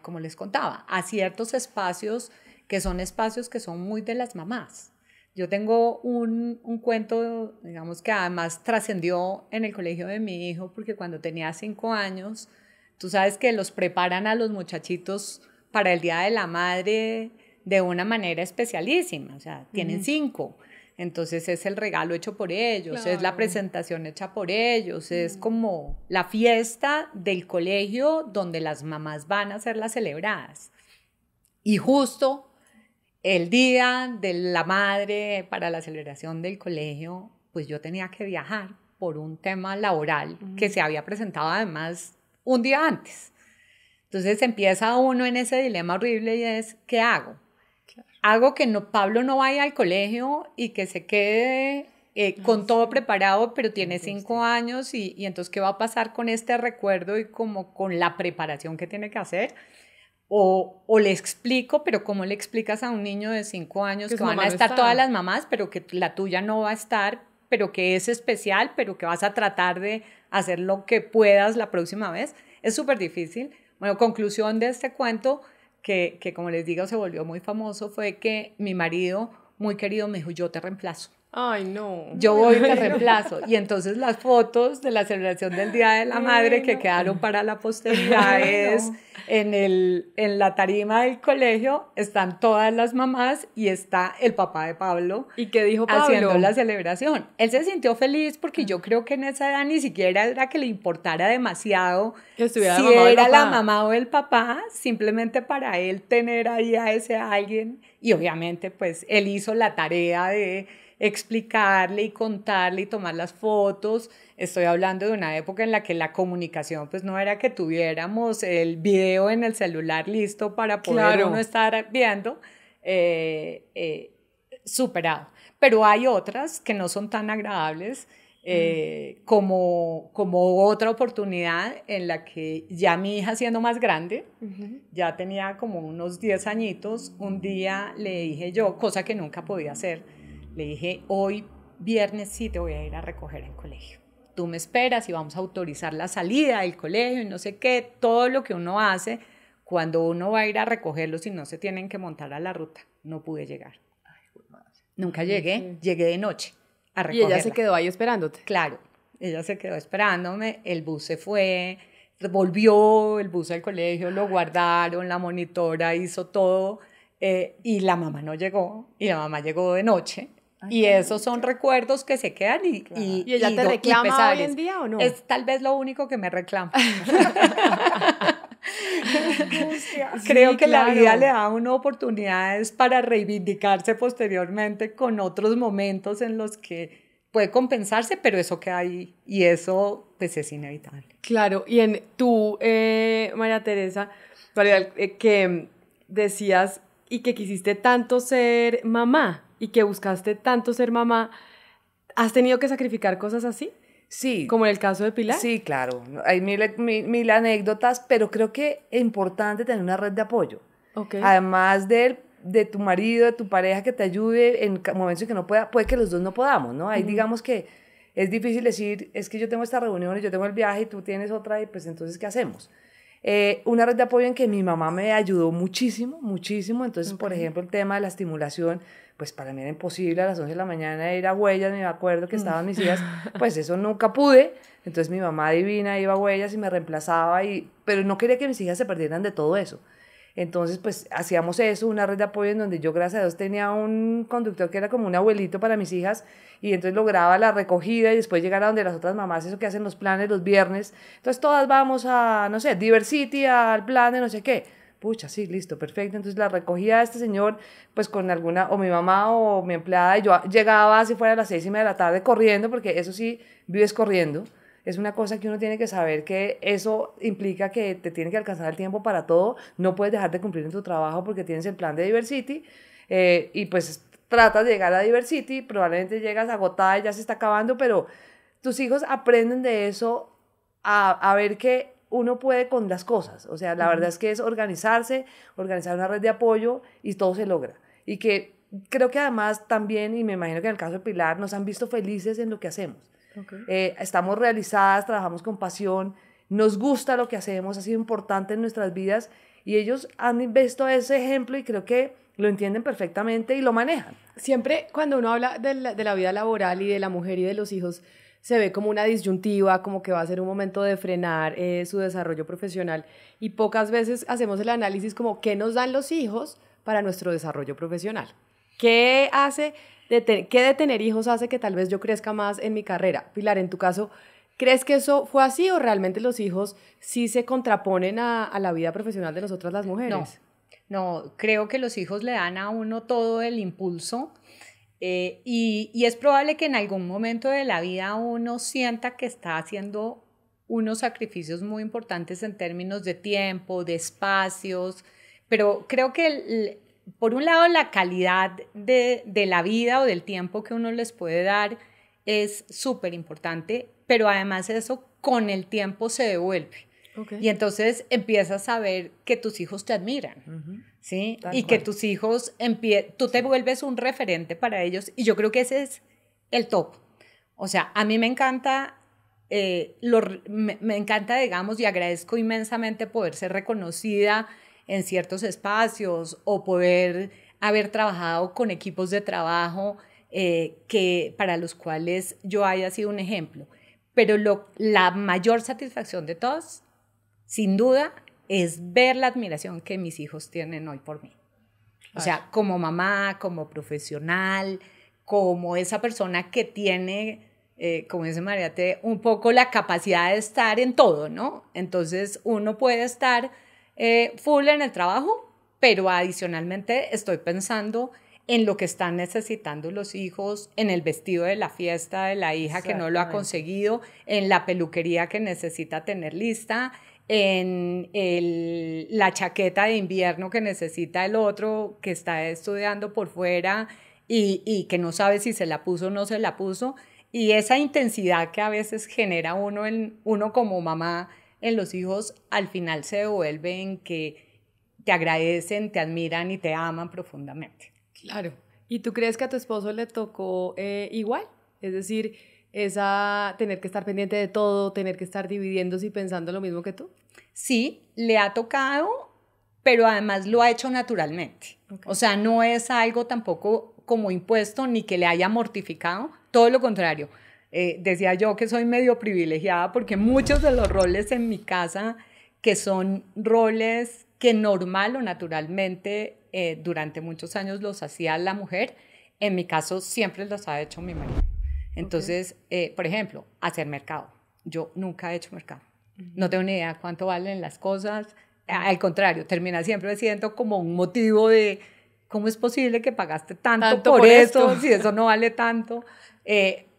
como les contaba, a ciertos espacios que son muy de las mamás. Yo tengo un cuento, digamos, que además trascendió en el colegio de mi hijo, porque cuando tenía 5 años, tú sabes que los preparan a los muchachitos para el Día de la Madre de una manera especialísima, o sea, tienen 5, entonces es el regalo hecho por ellos, Claro. es la presentación hecha por ellos, es como la fiesta del colegio donde las mamás van a ser las celebradas. Y justo el día de la madre para la celebración del colegio, pues yo tenía que viajar por un tema laboral que se había presentado además un día antes. Entonces empieza uno en ese dilema horrible y es, ¿qué hago? Claro. Hago que Pablo no vaya al colegio y que se quede con todo preparado, pero tiene 5 años y entonces ¿qué va a pasar con este recuerdo y como con la preparación que tiene que hacer? O le explico, pero ¿cómo le explicas a un niño de 5 años que van a estar todas las mamás, pero que la tuya no va a estar, pero que es especial, pero que vas a tratar de hacer lo que puedas la próxima vez? Es súper difícil. Bueno, conclusión de este cuento, que como les digo se volvió muy famoso, fue que mi marido, muy querido, me dijo, yo te reemplazo. Ay, no. Yo voy y te reemplazo. Y entonces las fotos de la celebración del Día de la Madre que quedaron para la posteridad es en la tarima del colegio, están todas las mamás y está el papá de Pablo. ¿Y qué dijo Pablo? Haciendo la celebración. Él se sintió feliz porque yo creo que en esa edad ni siquiera era que le importara demasiado que estuviera si la era la mamá o el papá, simplemente para él tener ahí a ese alguien. Y obviamente pues él hizo la tarea de explicarle y contarle y tomar las fotos. Estoy hablando de una época en la que la comunicación pues no era que tuviéramos el video en el celular listo para poder uno estar viendo, superado. Pero hay otras que no son tan agradables, como otra oportunidad en la que ya mi hija siendo más grande, ya tenía como unos 10 añitos, un día le dije yo, cosa que nunca podía hacer, le dije, hoy viernes sí te voy a ir a recoger al colegio. Tú me esperas y vamos a autorizar la salida del colegio y no sé qué, todo lo que uno hace cuando uno va a ir a recogerlos y no se tienen que montar a la ruta. No pude llegar. Nunca llegué, llegué de noche a recogerla. Y ella se quedó ahí esperándote. Claro, ella se quedó esperándome, el bus se fue, volvió el bus al colegio, lo guardaron, la monitora hizo todo y la mamá no llegó, y la mamá llegó de noche. Y esos son recuerdos que se quedan y ella te reclama hoy en día o no? Es tal vez lo único que me reclama. Creo que la vida le da a uno oportunidades para reivindicarse posteriormente con otros momentos en los que puede compensarse, pero eso queda ahí y eso pues es inevitable. Claro, y tú, María Teresa, que decías y que quisiste tanto ser mamá y que buscaste tanto ser mamá, ¿has tenido que sacrificar cosas así? Sí. ¿Como en el caso de Pilar? Sí, claro. Hay mil anécdotas, pero creo que es importante tener una red de apoyo. Okay. Además de tu marido, de tu pareja que te ayude en momentos en que no pueda, puede que los dos no podamos, ¿no? Ahí digamos que es difícil decir, es que yo tengo esta reunión y yo tengo el viaje y tú tienes otra y pues entonces, ¿qué hacemos? Una red de apoyo en que mi mamá me ayudó muchísimo, muchísimo. Entonces, por ejemplo, el tema de la estimulación, pues para mí era imposible a las 11 de la mañana ir a Huellas, me acuerdo que estaban mis hijas, pues eso nunca pude. Entonces mi mamá divina iba a Huellas y me reemplazaba, pero no quería que mis hijas se perdieran de todo eso. Entonces, pues hacíamos eso, una red de apoyo en donde yo, gracias a Dios, tenía un conductor que era como un abuelito para mis hijas, y entonces lograba la recogida y después llegar a donde las otras mamás, eso que hacen los planes los viernes. Entonces todas vamos a, no sé, Diversity, al plan de no sé qué. Pucha, sí, listo, perfecto. Entonces la recogía a este señor, pues con alguna, o mi mamá o mi empleada, y yo llegaba si fuera a las 6:30 de la tarde corriendo, porque eso sí, vives corriendo. Es una cosa que uno tiene que saber, que eso implica que te tiene que alcanzar el tiempo para todo. No puedes dejar de cumplir en tu trabajo porque tienes el plan de Diversity, y pues tratas de llegar a Diversity, probablemente llegas agotada y ya se está acabando, pero tus hijos aprenden de eso a ver que uno puede con las cosas. O sea, la verdad es que es organizarse, organizar una red de apoyo y todo se logra. Y que creo que además también, y me imagino que en el caso de Pilar, nos han visto felices en lo que hacemos. Estamos realizadas, trabajamos con pasión, nos gusta lo que hacemos, ha sido importante en nuestras vidas y ellos han visto ese ejemplo y creo que lo entienden perfectamente y lo manejan. Siempre cuando uno habla de la vida laboral y de la mujer y de los hijos, se ve como una disyuntiva, como que va a ser un momento de frenar su desarrollo profesional, y pocas veces hacemos el análisis como qué nos dan los hijos para nuestro desarrollo profesional. ¿Qué hace qué de tener hijos hace que tal vez yo crezca más en mi carrera? Pilar, en tu caso, ¿crees que eso fue así o realmente los hijos sí se contraponen a la vida profesional de nosotras las mujeres? No, creo que los hijos le dan a uno todo el impulso, y es probable que en algún momento de la vida uno sienta que está haciendo unos sacrificios muy importantes en términos de tiempo, de espacios, pero creo que por un lado la calidad de la vida o del tiempo que uno les puede dar es súper importante, pero además eso con el tiempo se devuelve. Y entonces empiezas a ver que tus hijos te admiran, ¿sí? Y que tus hijos, tú te vuelves un referente para ellos, y yo creo que ese es el top. O sea, a mí me encanta, me encanta, digamos, y agradezco inmensamente poder ser reconocida en ciertos espacios o poder haber trabajado con equipos de trabajo para los cuales yo haya sido un ejemplo. Pero la mayor satisfacción de todas, sin duda, es ver la admiración que mis hijos tienen hoy por mí. O sea, como mamá, como profesional, como esa persona que tiene, como dice Mariate, un poco la capacidad de estar en todo, ¿no? Entonces, uno puede estar full en el trabajo, pero adicionalmente estoy pensando en lo que están necesitando los hijos, en el vestido de la fiesta de la hija que no lo ha conseguido, en la peluquería que necesita tener lista, en la chaqueta de invierno que necesita el otro que está estudiando por fuera y que no sabe si se la puso o no se la puso. Y esa intensidad que a veces genera uno como mamá en los hijos, al final se devuelve en que te agradecen, te admiran y te aman profundamente. Claro. ¿Y tú crees que a tu esposo le tocó igual? Es decir, tener que estar pendiente de todo, tener que estar dividiéndose y pensando lo mismo que tú. Sí, le ha tocado, pero además lo ha hecho naturalmente. O sea, no es algo tampoco como impuesto ni que le haya mortificado, todo lo contrario. Decía yo que soy medio privilegiada porque muchos de los roles en mi casa, que son roles que normal o naturalmente durante muchos años los hacía la mujer, en mi caso siempre los ha hecho mi marido. Entonces, por ejemplo, hacer mercado. Yo nunca he hecho mercado. No tengo ni idea cuánto valen las cosas. Al contrario, termina siempre siendo como un motivo de ¿cómo es posible que pagaste tanto por esto si eso no vale tanto?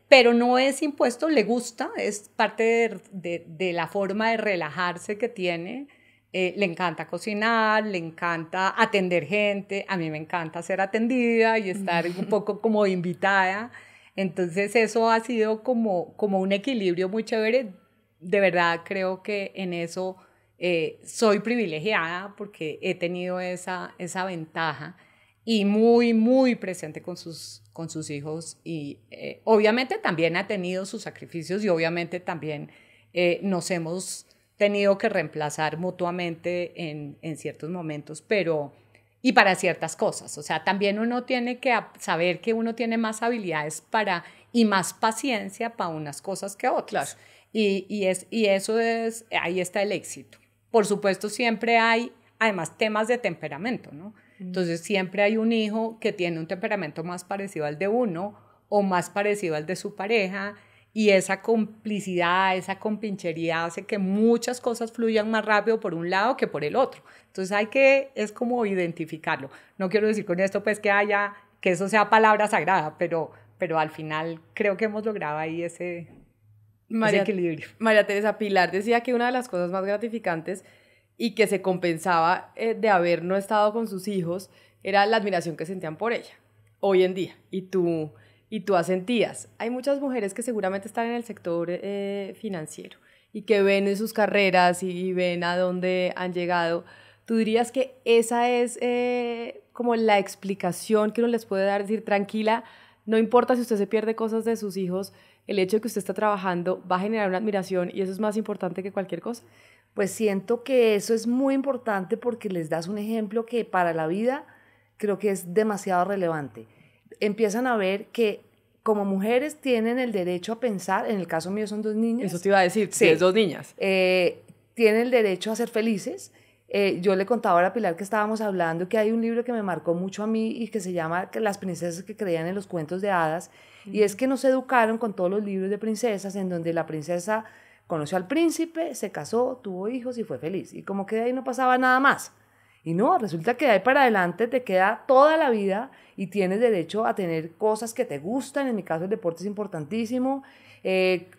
Pero no es impuesto, le gusta, es parte de la forma de relajarse que tiene. Le encanta cocinar, le encanta atender gente, a mí me encanta ser atendida y estar un poco como invitada. Entonces eso ha sido como un equilibrio muy chévere. De verdad creo que en eso soy privilegiada porque he tenido esa ventaja. y muy, muy presente con sus hijos y obviamente también ha tenido sus sacrificios y obviamente también nos hemos tenido que reemplazar mutuamente en ciertos momentos, pero y para ciertas cosas, o sea, también uno tiene que saber que uno tiene más habilidades para y más paciencia para unas cosas que otras. Claro. Y eso es, ahí está el éxito. Por supuesto, siempre hay, además, temas de temperamento, ¿no? Entonces, siempre hay un hijo que tiene un temperamento más parecido al de uno o más parecido al de su pareja, y esa complicidad, esa compinchería hace que muchas cosas fluyan más rápido por un lado que por el otro. Entonces, es como identificarlo. No quiero decir con esto, pues, que eso sea palabra sagrada, pero al final creo que hemos logrado ahí ese equilibrio. María Teresa, Pilar decía que una de las cosas más gratificantes y que se compensaba de haber no estado con sus hijos era la admiración que sentían por ella hoy en día, y tú asentías. Hay muchas mujeres que seguramente están en el sector financiero y que ven en sus carreras y ven a dónde han llegado. ¿Tú dirías que esa es como la explicación que uno les puede dar? Decir, tranquila, no importa si usted se pierde cosas de sus hijos, el hecho de que usted está trabajando va a generar una admiración y eso es más importante que cualquier cosa. Pues siento que eso es muy importante porque les das un ejemplo que para la vida creo que es demasiado relevante. Empiezan a ver que como mujeres tienen el derecho a pensar, en el caso mío son 2 niñas. Eso te iba a decir, sí, es 2 niñas. Tienen el derecho a ser felices. Yo le contaba ahora a Pilar que estábamos hablando que hay un libro que me marcó mucho a mí y que se llama Las princesas que creían en los cuentos de hadas, y es que nos educaron con todos los libros de princesas en donde la princesa conoció al príncipe, se casó, tuvo hijos y fue feliz, y como que de ahí no pasaba nada más. Y no, resulta que de ahí para adelante te queda toda la vida y tienes derecho a tener cosas que te gustan. En mi caso el deporte es importantísimo,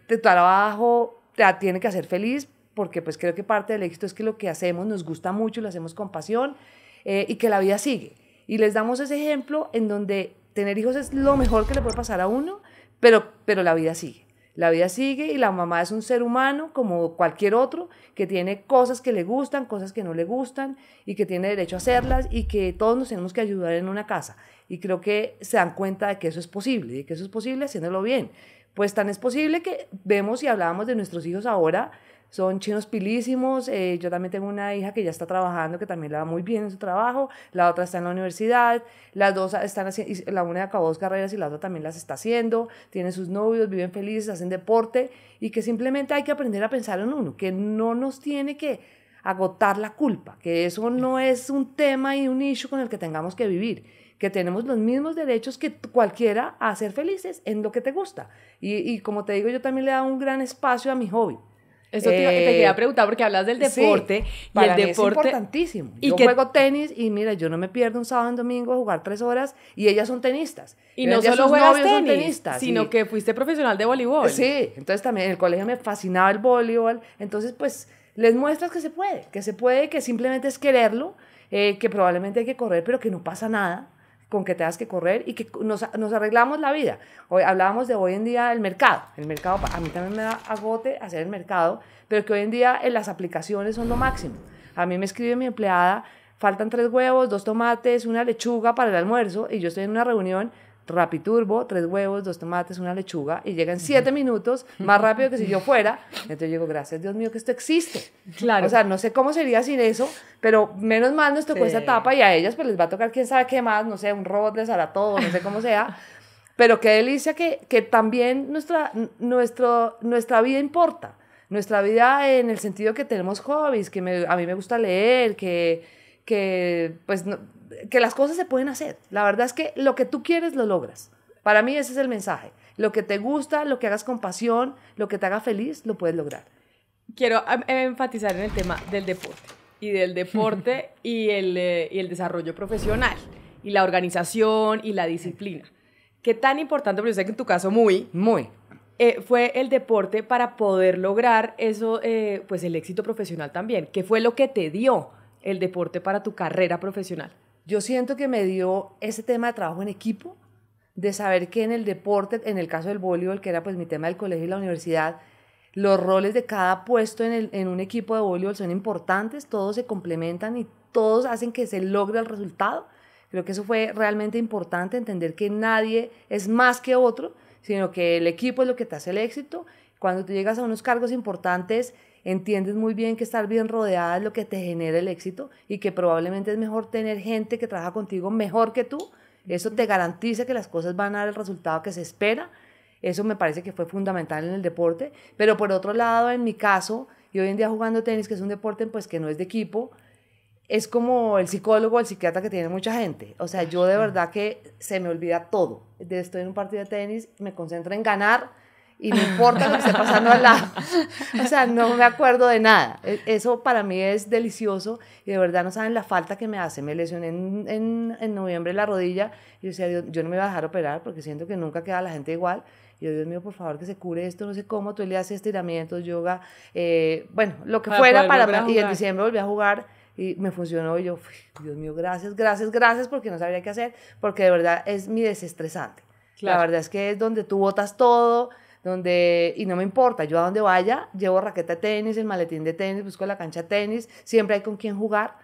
tu trabajo te tiene que hacer feliz, porque pues creo que parte del éxito es que lo que hacemos nos gusta mucho, lo hacemos con pasión, y que la vida sigue. Y les damos ese ejemplo en donde tener hijos es lo mejor que le puede pasar a uno, pero la vida sigue. La vida sigue y la mamá es un ser humano como cualquier otro que tiene cosas que le gustan, cosas que no le gustan y que tiene derecho a hacerlas, y que todos nos tenemos que ayudar en una casa. Y creo que se dan cuenta de que eso es posible, de que eso es posible haciéndolo bien. Pues tan es posible que vemos y hablábamos de nuestros hijos ahora. Son chinos pilísimos. Yo también tengo una hija que ya está trabajando, que también le va muy bien en su trabajo. La otra está en la universidad. Las dos están haciendo, la una acabó 2 carreras y la otra también las está haciendo. Tienen sus novios, viven felices, hacen deporte, y que simplemente hay que aprender a pensar en uno, que no nos tiene que agotar la culpa, que eso no es un tema y un issue con el que tengamos que vivir, que tenemos los mismos derechos que cualquiera a ser felices en lo que te gusta. Y como te digo, yo también le he dado un gran espacio a mi hobby. Eso te quería preguntar porque hablas del deporte, sí, y el deporte es importantísimo. Yo juego tenis y mira, yo no me pierdo un sábado y un domingo a jugar 3 horas, y ellas son tenistas. Y no solo juegas tenis, tenistas, sino que fuiste profesional de voleibol. Sí, entonces también en el colegio me fascinaba el voleibol. Entonces pues les muestras que se puede, que simplemente es quererlo, que probablemente hay que correr, pero que no pasa nada con que tengas que correr, y que nos arreglamos la vida. Hoy hablábamos de hoy en día el mercado, a mí también me da agote hacer el mercado, pero que hoy en día las aplicaciones son lo máximo. A mí me escribe mi empleada, faltan 3 huevos, 2 tomates, una lechuga para el almuerzo, y yo estoy en una reunión, Rapiturbo, 3 huevos, 2 tomates, una lechuga, y llega en 7 minutos, más rápido que si yo fuera. Entonces yo digo, gracias Dios mío que esto existe. Claro. O sea, no sé cómo sería sin eso, pero menos mal nos tocó esa etapa, y a ellas pues les va a tocar quién sabe qué más, no sé, un robot les hará todo, no sé cómo sea, pero qué delicia que también nuestra vida importa. Nuestra vida en el sentido que tenemos hobbies, a mí me gusta leer, pues que las cosas se pueden hacer. La verdad es que lo que tú quieres lo logras. Para mí ese es el mensaje. Lo que te gusta, lo que hagas con pasión, lo que te haga feliz, lo puedes lograr. Quiero enfatizar en el tema del deporte y el desarrollo profesional y la organización y la disciplina. ¿Qué tan importante, pero yo sé que en tu caso muy, fue el deporte para poder lograr eso, pues el éxito profesional también? ¿Qué fue lo que te dio el deporte para tu carrera profesional? Yo siento que me dio ese tema de trabajo en equipo, de saber que en el deporte, en el caso del voleibol, que era pues mi tema del colegio y la universidad, los roles de cada puesto en un equipo de voleibol son importantes, todos se complementan y todos hacen que se logre el resultado. Creo que eso fue realmente importante, entender que nadie es más que otro, sino que el equipo es lo que te hace el éxito. Cuando tú llegas a unos cargos importantes, entiendes muy bien que estar bien rodeada es lo que te genera el éxito y que probablemente es mejor tener gente que trabaja contigo mejor que tú. Eso te garantiza que las cosas van a dar el resultado que se espera. Eso me parece que fue fundamental en el deporte. Pero por otro lado, en mi caso, y hoy en día jugando tenis, que es un deporte pues, que no es de equipo, es como el psicólogo o el psiquiatra que tiene mucha gente. O sea, yo de verdad que se me olvida todo. Estoy en un partido de tenis, me concentro en ganar y me importa lo que esté pasando al lado. O sea, no me acuerdo de nada. Eso para mí es delicioso y de verdad no saben la falta que me hace. Me lesioné en noviembre la rodilla y yo decía, yo no me iba a dejar operar porque siento que nunca queda la gente igual. Y yo, Dios mío, por favor, que se cure esto, no sé cómo. Tú le haces estiramientos, yoga, bueno, lo que fuera para... Y en diciembre volví a jugar y me funcionó y yo, Dios mío, gracias, gracias, gracias, porque no sabía qué hacer, porque de verdad es mi desestresante. Claro. La verdad es que es donde tú botas todo, y no me importa, yo a donde vaya, llevo raqueta de tenis, el maletín de tenis, busco la cancha de tenis, siempre hay con quien jugar,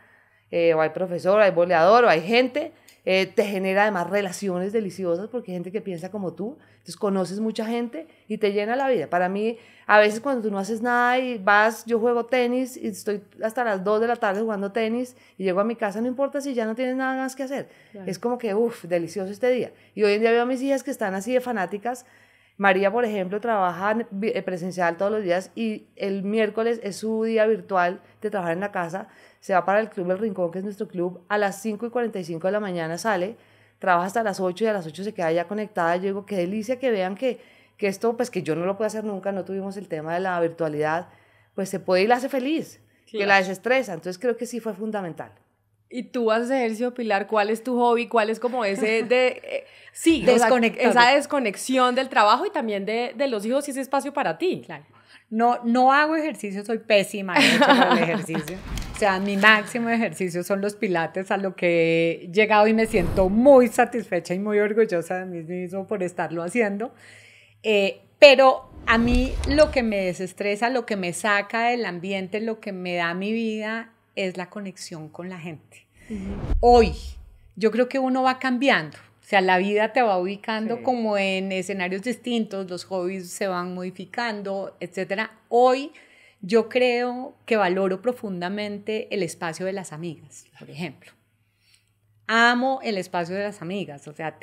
o hay profesor, hay boleador, o hay gente, te genera además relaciones deliciosas, porque hay gente que piensa como tú, entonces conoces mucha gente y te llena la vida. Para mí, a veces cuando tú no haces nada y vas, yo juego tenis y estoy hasta las 2 de la tarde jugando tenis y llego a mi casa, no importa si ya no tienes nada más que hacer, claro. Es como que, delicioso este día. Y hoy en día veo a mis hijas que están así de fanáticas. María, por ejemplo, trabaja presencial todos los días y el miércoles es su día virtual de trabajar en la casa. Se va para el Club El Rincón, que es nuestro club, a las 5:45 de la mañana sale, trabaja hasta las 8 y a las 8 se queda ya conectada. Yo digo, qué delicia que vean que esto, pues que yo no lo puedo hacer nunca, no tuvimos el tema de la virtualidad, pues se puede y la hace feliz, claro. Que la desestresa. Entonces creo que sí fue fundamental. ¿Y tú haces ejercicio, Pilar? ¿Cuál es tu hobby? ¿Cuál es como ese sí, esa desconexión del trabajo y también de los hijos y ese espacio para ti? Claro. No hago ejercicio, soy pésima en el ejercicio. O sea, mi máximo ejercicio son los pilates, a lo que he llegado y me siento muy satisfecha y muy orgullosa de mí mismo por estarlo haciendo. Pero a mí lo que me desestresa, lo que me saca del ambiente, lo que me da mi vida es la conexión con la gente. Uh-huh. Hoy, yo creo que uno va cambiando. O sea, la vida te va ubicando sí. Como en escenarios distintos, los hobbies se van modificando, etc. Hoy, yo creo que valoro profundamente el espacio de las amigas, por ejemplo. Amo el espacio de las amigas, o sea,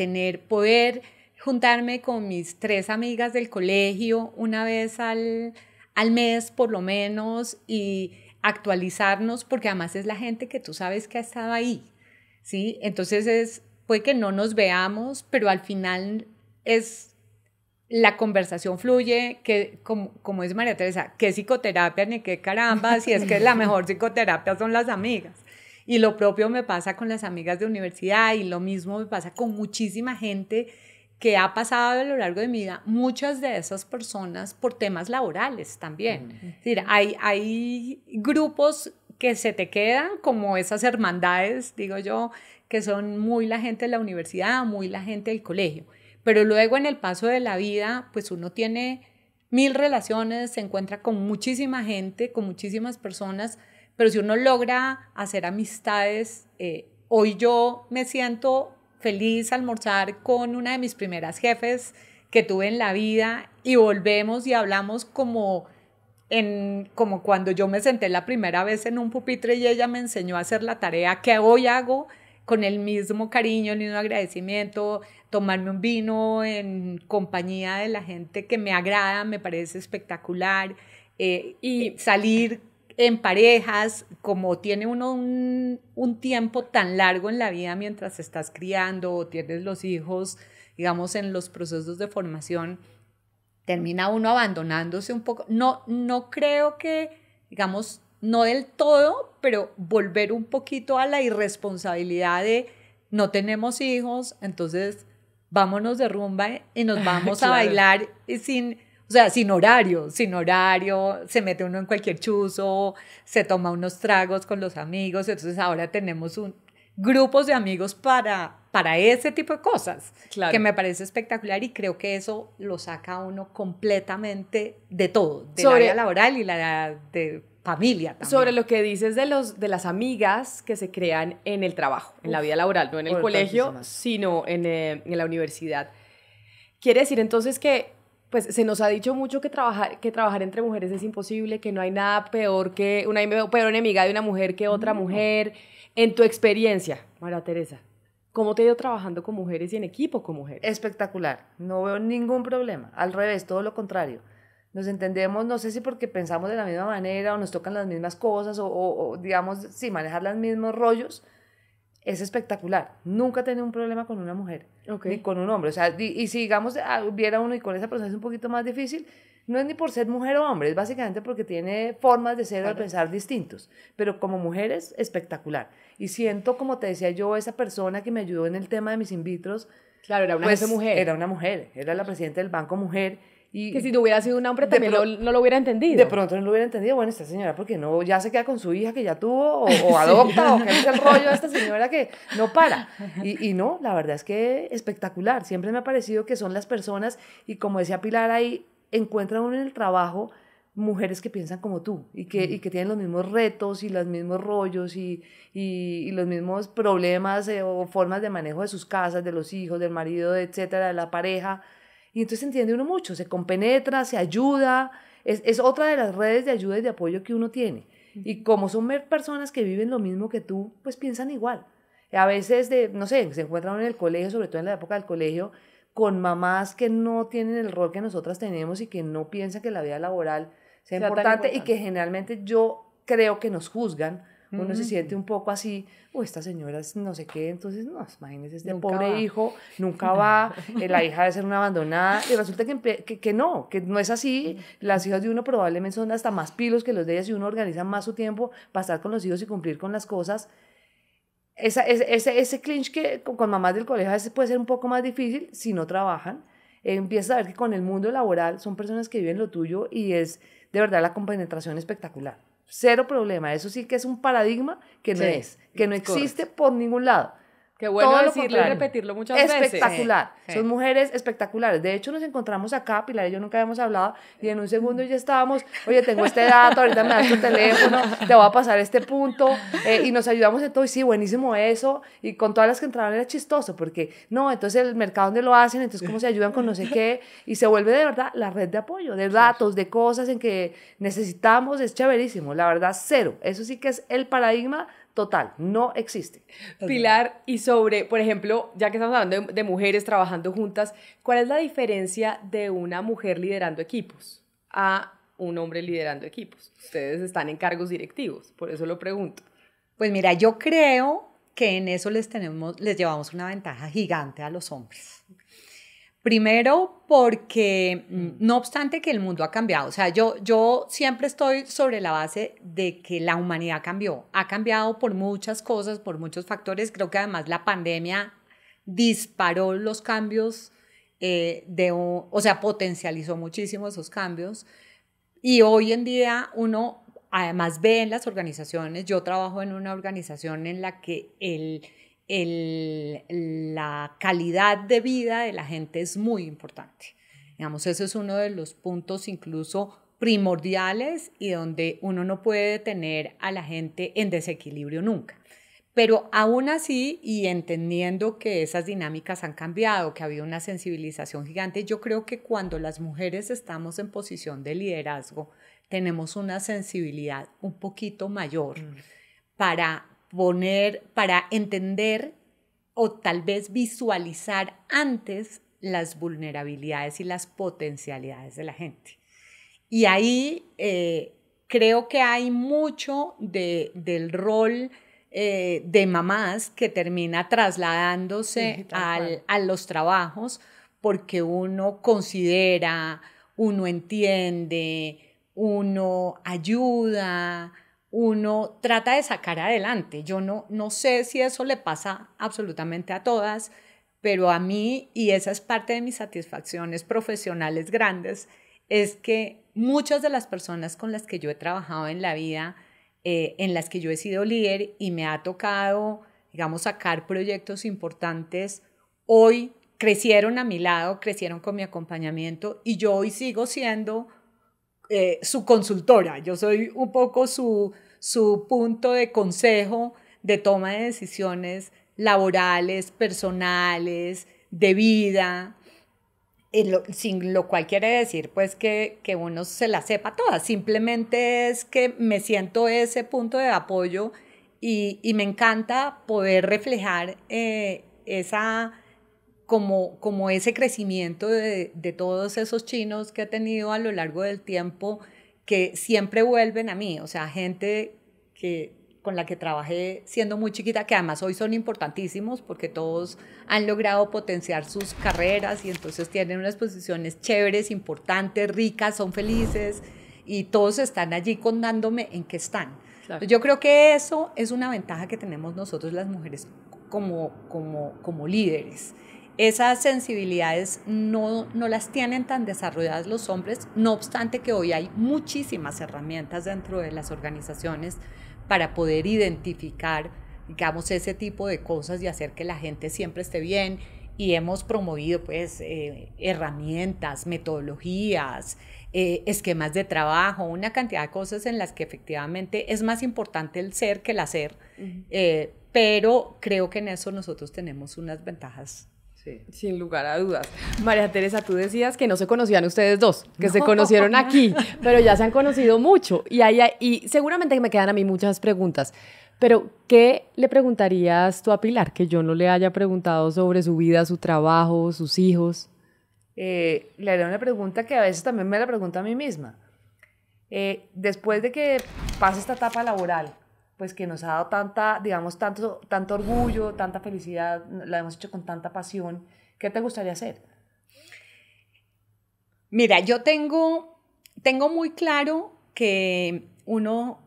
poder juntarme con mis 3 amigas del colegio una vez al mes, por lo menos, y actualizarnos, porque además es la gente que tú sabes que ha estado ahí, ¿sí? Entonces puede que no nos veamos, pero al final la conversación fluye, que como es María Teresa, ¿qué psicoterapia ni qué caramba? Si es que la mejor psicoterapia son las amigas. Y lo propio me pasa con las amigas de universidad y lo mismo me pasa con muchísima gente que ha pasado a lo largo de mi vida, muchas de esas personas por temas laborales también. Uh-huh. Es decir, hay grupos que se te quedan, como esas hermandades, digo yo, que son muy la gente de la universidad, muy la gente del colegio. Pero luego en el paso de la vida, pues uno tiene 1000 relaciones, se encuentra con muchísima gente, con muchísimas personas, pero si uno logra hacer amistades, hoy yo me siento feliz almorzar con una de mis primeras jefes que tuve en la vida y volvemos y hablamos como cuando yo me senté la primera vez en un pupitre y ella me enseñó a hacer la tarea que hoy hago con el mismo cariño, el mismo agradecimiento, tomarme un vino en compañía de la gente que me agrada, me parece espectacular, y salir en parejas, como tiene uno un tiempo tan largo en la vida mientras estás criando o tienes los hijos, digamos, en los procesos de formación, termina uno abandonándose un poco. No creo que, digamos, no del todo, pero volver un poquito a la irresponsabilidad de no tenemos hijos, entonces vámonos de rumba y nos vamos claro. A bailar sin horario, se mete uno en cualquier chuzo, se toma unos tragos con los amigos, entonces ahora tenemos grupos de amigos para ese tipo de cosas, claro. Que me parece espectacular y creo que eso lo saca a uno completamente de todo, de la vida laboral y la de familia también. Sobre lo que dices de las amigas que se crean en el trabajo, en la vida laboral, no en el colegio, sino en la universidad. Quiere decir entonces que pues se nos ha dicho mucho que trabajar entre mujeres es imposible, que no hay nada peor que una peor enemiga de una mujer que otra mujer. En tu experiencia, María Teresa, ¿cómo te ha ido trabajando con mujeres y en equipo con mujeres? Espectacular, no veo ningún problema, al revés, todo lo contrario. Nos entendemos, no sé si porque pensamos de la misma manera o nos tocan las mismas cosas o digamos, sí, manejar los mismos rollos. Es espectacular. Nunca he tenido un problema con una mujer, ni con un hombre. O sea, y si digamos hubiera uno y con esa persona es un poquito más difícil, no es ni por ser mujer o hombre, es básicamente porque tiene formas de ser o de pensar distintos. Pero como mujer es espectacular. Y siento, como te decía yo, esa persona que me ayudó en el tema de mis in vitros. Claro, era una jefe mujer. Era una mujer, era la presidenta del banco mujer. Y que si no hubiera sido un hombre también no lo hubiera entendido. De pronto no lo hubiera entendido. Bueno, esta señora, porque no, ya se queda con su hija que ya tuvo, o adopta, o que es el rollo de esta señora que no para. Y no, la verdad es que espectacular. Siempre me ha parecido que son las personas, y como decía Pilar ahí, encuentra uno en el trabajo mujeres que piensan como tú, y que tienen los mismos retos, y los mismos rollos, y los mismos problemas o formas de manejo de sus casas, de los hijos, del marido, etcétera, de la pareja. Y entonces se entiende uno mucho, se compenetra, se ayuda, es otra de las redes de ayuda y de apoyo que uno tiene. Y como son personas que viven lo mismo que tú, pues piensan igual. A veces, no sé, se encuentran en el colegio, sobre todo en la época del colegio, con mamás que no tienen el rol que nosotras tenemos y que no piensan que la vida laboral sea importante y que generalmente yo creo que nos juzgan. Uno se siente un poco así, esta señora es no sé qué, entonces, no, imagínese, este pobre hijo nunca va, la hija debe ser una abandonada, y resulta que no es así. Las hijas de uno probablemente son hasta más pilos que los de ellas, y uno organiza más su tiempo para estar con los hijos y cumplir con las cosas. Ese clinch que con mamás del colegio a veces puede ser un poco más difícil si no trabajan. Empiezas a ver que con el mundo laboral son personas que viven lo tuyo, y es de verdad la compenetración espectacular. Cero problema, eso sí que es un paradigma que no existe por ningún lado. Qué bueno decirlo y repetirlo muchas veces. Espectacular, son mujeres espectaculares. De hecho, nos encontramos acá, Pilar y yo nunca habíamos hablado, y en un segundo ya estábamos, oye, tengo este dato, ahorita me das tu teléfono, te voy a pasar este punto, y nos ayudamos en todo, y sí, buenísimo eso, y con todas las que entraban era chistoso, porque no, entonces el mercado donde lo hacen, entonces cómo se ayudan con no sé qué, y se vuelve de verdad la red de apoyo, de datos, de cosas en que necesitamos, es chéverísimo, la verdad, cero. Eso sí que es el paradigma total, no existe. Pilar, y sobre, por ejemplo, ya que estamos hablando de mujeres trabajando juntas, ¿cuál es la diferencia de una mujer liderando equipos a un hombre liderando equipos? Ustedes están en cargos directivos, por eso lo pregunto. Pues mira, yo creo que en eso les llevamos una ventaja gigante a los hombres. Primero, porque no obstante que el mundo ha cambiado, o sea, yo siempre estoy sobre la base de que la humanidad ha cambiado por muchas cosas, por muchos factores. Creo que además la pandemia disparó los cambios, o sea, potencializó muchísimo esos cambios, y hoy en día uno además ve en las organizaciones, yo trabajo en una organización en la que la calidad de vida de la gente es muy importante. Digamos, ese es uno de los puntos incluso primordiales y donde uno no puede tener a la gente en desequilibrio nunca. Pero aún así, y entendiendo que esas dinámicas han cambiado, que ha habido una sensibilización gigante, yo creo que cuando las mujeres estamos en posición de liderazgo, tenemos una sensibilidad un poquito mayor para entender o tal vez visualizar antes las vulnerabilidades y las potencialidades de la gente. Y ahí creo que hay mucho del rol de mamás que termina trasladándose a los trabajos, porque uno considera, uno entiende, uno ayuda, uno trata de sacar adelante. Yo no sé si eso le pasa absolutamente a todas, pero a mí, y esa es parte de mis satisfacciones profesionales grandes, es que muchas de las personas con las que yo he trabajado en la vida, en las que yo he sido líder y me ha tocado, digamos, sacar proyectos importantes, hoy crecieron a mi lado, crecieron con mi acompañamiento, y yo hoy sigo siendo su consultora, yo soy un poco su punto de consejo, de toma de decisiones laborales, personales, de vida, sin lo cual quiere decir pues que uno se la sepa toda, simplemente es que me siento ese punto de apoyo y me encanta poder reflejar como ese crecimiento de todos esos chinos que he tenido a lo largo del tiempo, que siempre vuelven a mí, o sea, gente con la que trabajé siendo muy chiquita, que además hoy son importantísimos porque todos han logrado potenciar sus carreras y entonces tienen unas posiciones chéveres, importantes, ricas, son felices y todos están allí contándome en qué están. Claro. Yo creo que eso es una ventaja que tenemos nosotros las mujeres como líderes. Esas sensibilidades no las tienen tan desarrolladas los hombres, no obstante que hoy hay muchísimas herramientas dentro de las organizaciones para poder identificar, digamos, ese tipo de cosas y hacer que la gente siempre esté bien. Y hemos promovido, pues, herramientas, metodologías, esquemas de trabajo, una cantidad de cosas en las que efectivamente es más importante el ser que el hacer, pero creo que en eso nosotros tenemos unas ventajas. Sí. Sin lugar a dudas. María Teresa, tú decías que no se conocían ustedes dos, que se conocieron aquí, pero ya se han conocido mucho. Y seguramente me quedan a mí muchas preguntas. Pero, ¿qué le preguntarías tú a Pilar que yo no le haya preguntado sobre su vida, su trabajo, sus hijos? Le haré una pregunta que a veces también me la pregunto a mí misma. Después de que pasa esta etapa laboral, pues que nos ha dado tanto orgullo, tanta felicidad, la hemos hecho con tanta pasión, ¿qué te gustaría hacer? Mira, yo tengo muy claro que uno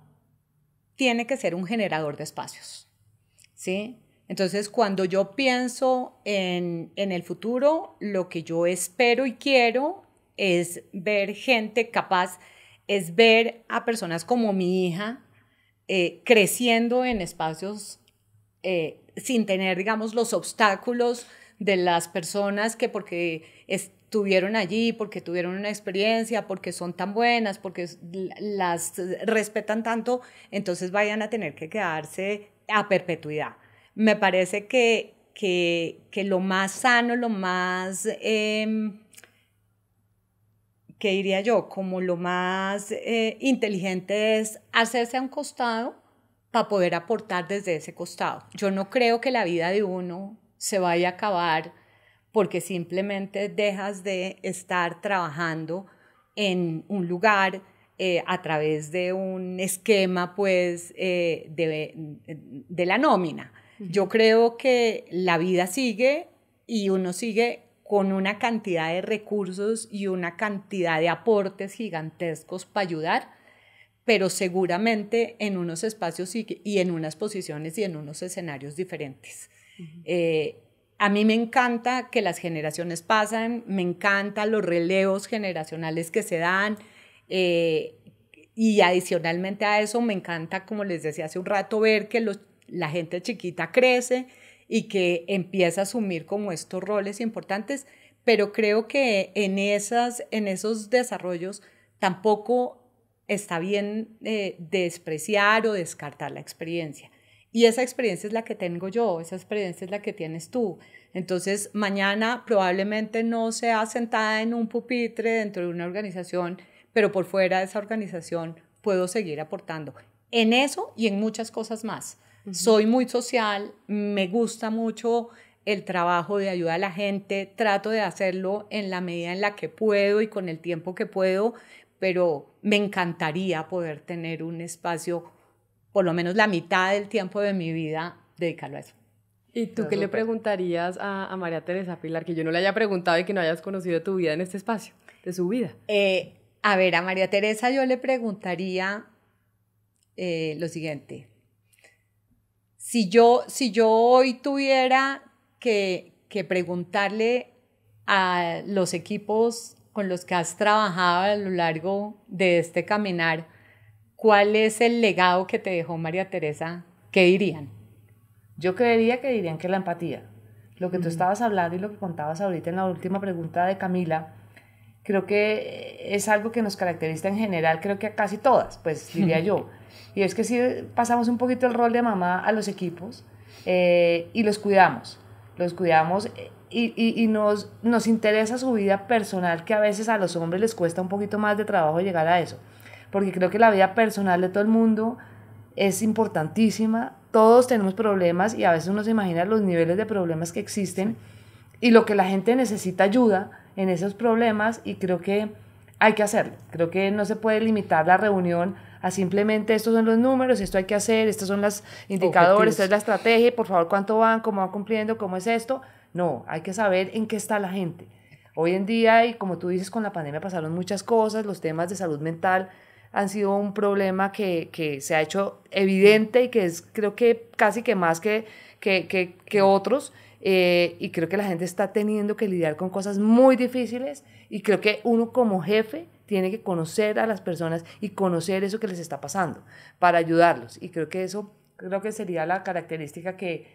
tiene que ser un generador de espacios, ¿sí? Entonces, cuando yo pienso en el futuro, lo que yo espero y quiero es ver gente capaz, es ver a personas como mi hija, creciendo en espacios sin tener, digamos, los obstáculos de las personas que porque estuvieron allí, porque tuvieron una experiencia, porque son tan buenas, porque las respetan tanto, entonces vayan a tener que quedarse a perpetuidad. Me parece que lo más sano, lo más... ¿qué diría yo? Como lo más inteligente es hacerse a un costado para poder aportar desde ese costado. Yo no creo que la vida de uno se vaya a acabar porque simplemente dejas de estar trabajando en un lugar a través de un esquema pues, de la nómina. Yo creo que la vida sigue y uno sigue con una cantidad de recursos y una cantidad de aportes gigantescos para ayudar, pero seguramente en unos espacios y en unas posiciones y en unos escenarios diferentes. A mí me encanta que las generaciones pasan, me encantan los relevos generacionales que se dan, y adicionalmente a eso me encanta, como les decía hace un rato, ver que la gente chiquita crece y que empieza a asumir como estos roles importantes, pero creo que en esos desarrollos tampoco está bien despreciar o descartar la experiencia. Y esa experiencia es la que tengo yo, esa experiencia es la que tienes tú. Entonces, mañana probablemente no sea sentada en un pupitre dentro de una organización, pero por fuera de esa organización puedo seguir aportando en eso y en muchas cosas más. Soy muy social, me gusta mucho el trabajo de ayuda a la gente, trato de hacerlo en la medida en la que puedo y con el tiempo que puedo, pero me encantaría poder tener un espacio, por lo menos la mitad del tiempo de mi vida, dedicarlo a eso. ¿Y tú qué le preguntarías a María Teresa Pilar, que yo no le haya preguntado y que no hayas conocido tu vida en este espacio, de su vida? A ver, a María Teresa yo le preguntaría lo siguiente. Si yo hoy tuviera que preguntarle a los equipos con los que has trabajado a lo largo de este caminar, ¿cuál es el legado que te dejó María Teresa? ¿Qué dirían? Yo creería que dirían que la empatía. Lo que tú estabas hablando y lo que contabas ahorita en la última pregunta de Camila, creo que es algo que nos caracteriza en general, creo que a casi todas, pues diría yo. Y es que sí pasamos un poquito el rol de mamá a los equipos y los cuidamos y nos interesa su vida personal, que a veces a los hombres les cuesta un poquito más de trabajo llegar a eso, porque creo que la vida personal de todo el mundo es importantísima. Todos tenemos problemas y a veces uno se imagina los niveles de problemas que existen y lo que la gente necesita ayuda en esos problemas, y creo que hay que hacerlo. Creo que no se puede limitar la reunión a simplemente estos son los números, esto hay que hacer, estos son los indicadores, esta es la estrategia, por favor, ¿cuánto van? ¿Cómo van cumpliendo? ¿Cómo es esto? No, hay que saber en qué está la gente. Hoy en día, y como tú dices, con la pandemia pasaron muchas cosas, los temas de salud mental han sido un problema que se ha hecho evidente y que es, creo que casi que más que otros, y creo que la gente está teniendo que lidiar con cosas muy difíciles, y creo que uno como jefe tiene que conocer a las personas y conocer eso que les está pasando para ayudarlos, y creo que eso sería la característica que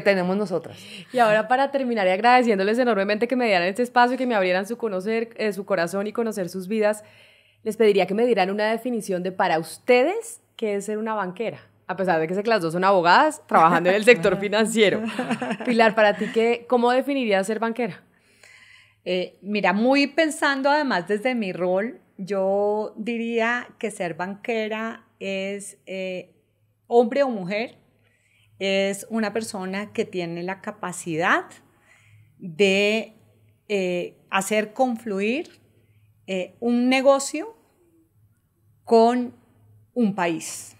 tenemos nosotras. Y ahora, para terminar, y agradeciéndoles enormemente que me dieran este espacio y que me abrieran su corazón y conocer sus vidas, les pediría que me dieran una definición de, para ustedes, qué es ser una banquera, a pesar de que sé que las dos son abogadas trabajando en el sector financiero. Pilar, para ti, ¿cómo definirías ser banquera? Mira, muy pensando además desde mi rol, yo diría que ser banquera es hombre o mujer, es una persona que tiene la capacidad de hacer confluir un negocio con un país.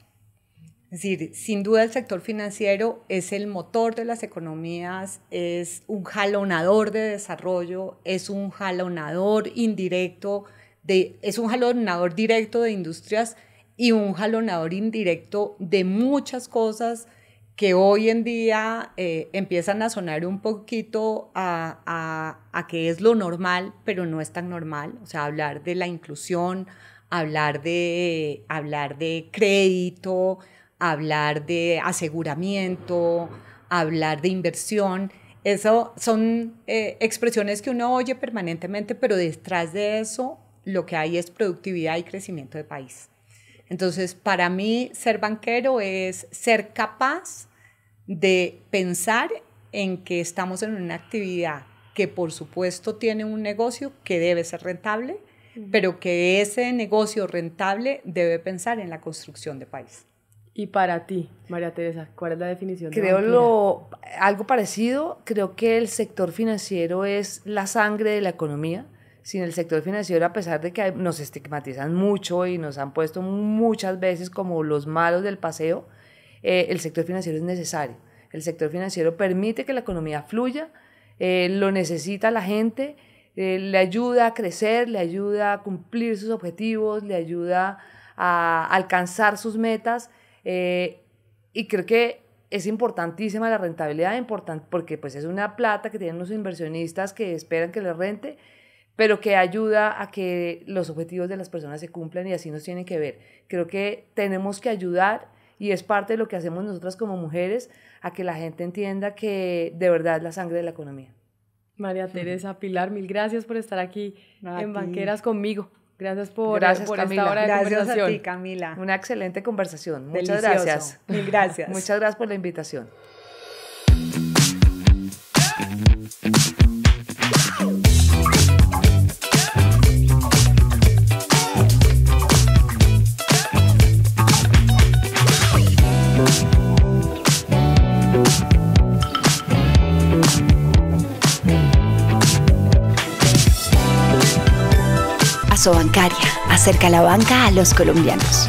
Es decir, sin duda el sector financiero es el motor de las economías, es un jalonador de desarrollo, es un jalonador indirecto, es un jalonador directo de industrias y un jalonador indirecto de muchas cosas que hoy en día empiezan a sonar un poquito a que es lo normal, pero no es tan normal. O sea, hablar de la inclusión, hablar de crédito, hablar de aseguramiento, hablar de inversión. Eso son expresiones que uno oye permanentemente, pero detrás de eso lo que hay es productividad y crecimiento de país. Entonces, para mí, ser banquero es ser capaz de pensar en que estamos en una actividad que, por supuesto, tiene un negocio que debe ser rentable, pero que ese negocio rentable debe pensar en la construcción de país. Y para ti, María Teresa, ¿cuál es la definición de banquera? Algo parecido. Creo que el sector financiero es la sangre de la economía. Sin el sector financiero, a pesar de que nos estigmatizan mucho y nos han puesto muchas veces como los malos del paseo, el sector financiero es necesario. El sector financiero permite que la economía fluya, lo necesita la gente, le ayuda a crecer, le ayuda a cumplir sus objetivos, le ayuda a alcanzar sus metas, y creo que es importantísima la rentabilidad, porque pues es una plata que tienen los inversionistas que esperan que les rente, pero que ayuda a que los objetivos de las personas se cumplan, y así nos tienen que ver. Creo que tenemos que ayudar, y es parte de lo que hacemos nosotras como mujeres, a que la gente entienda que de verdad es la sangre de la economía. María Teresa, Pilar, mil gracias por estar aquí en Banqueras conmigo. Gracias por Camila. Esta hora de conversación. Gracias a ti, Camila. Una excelente conversación. Delicioso. Muchas gracias. Mil gracias. Muchas gracias por la invitación. Asobancaria, acerca la banca a los colombianos.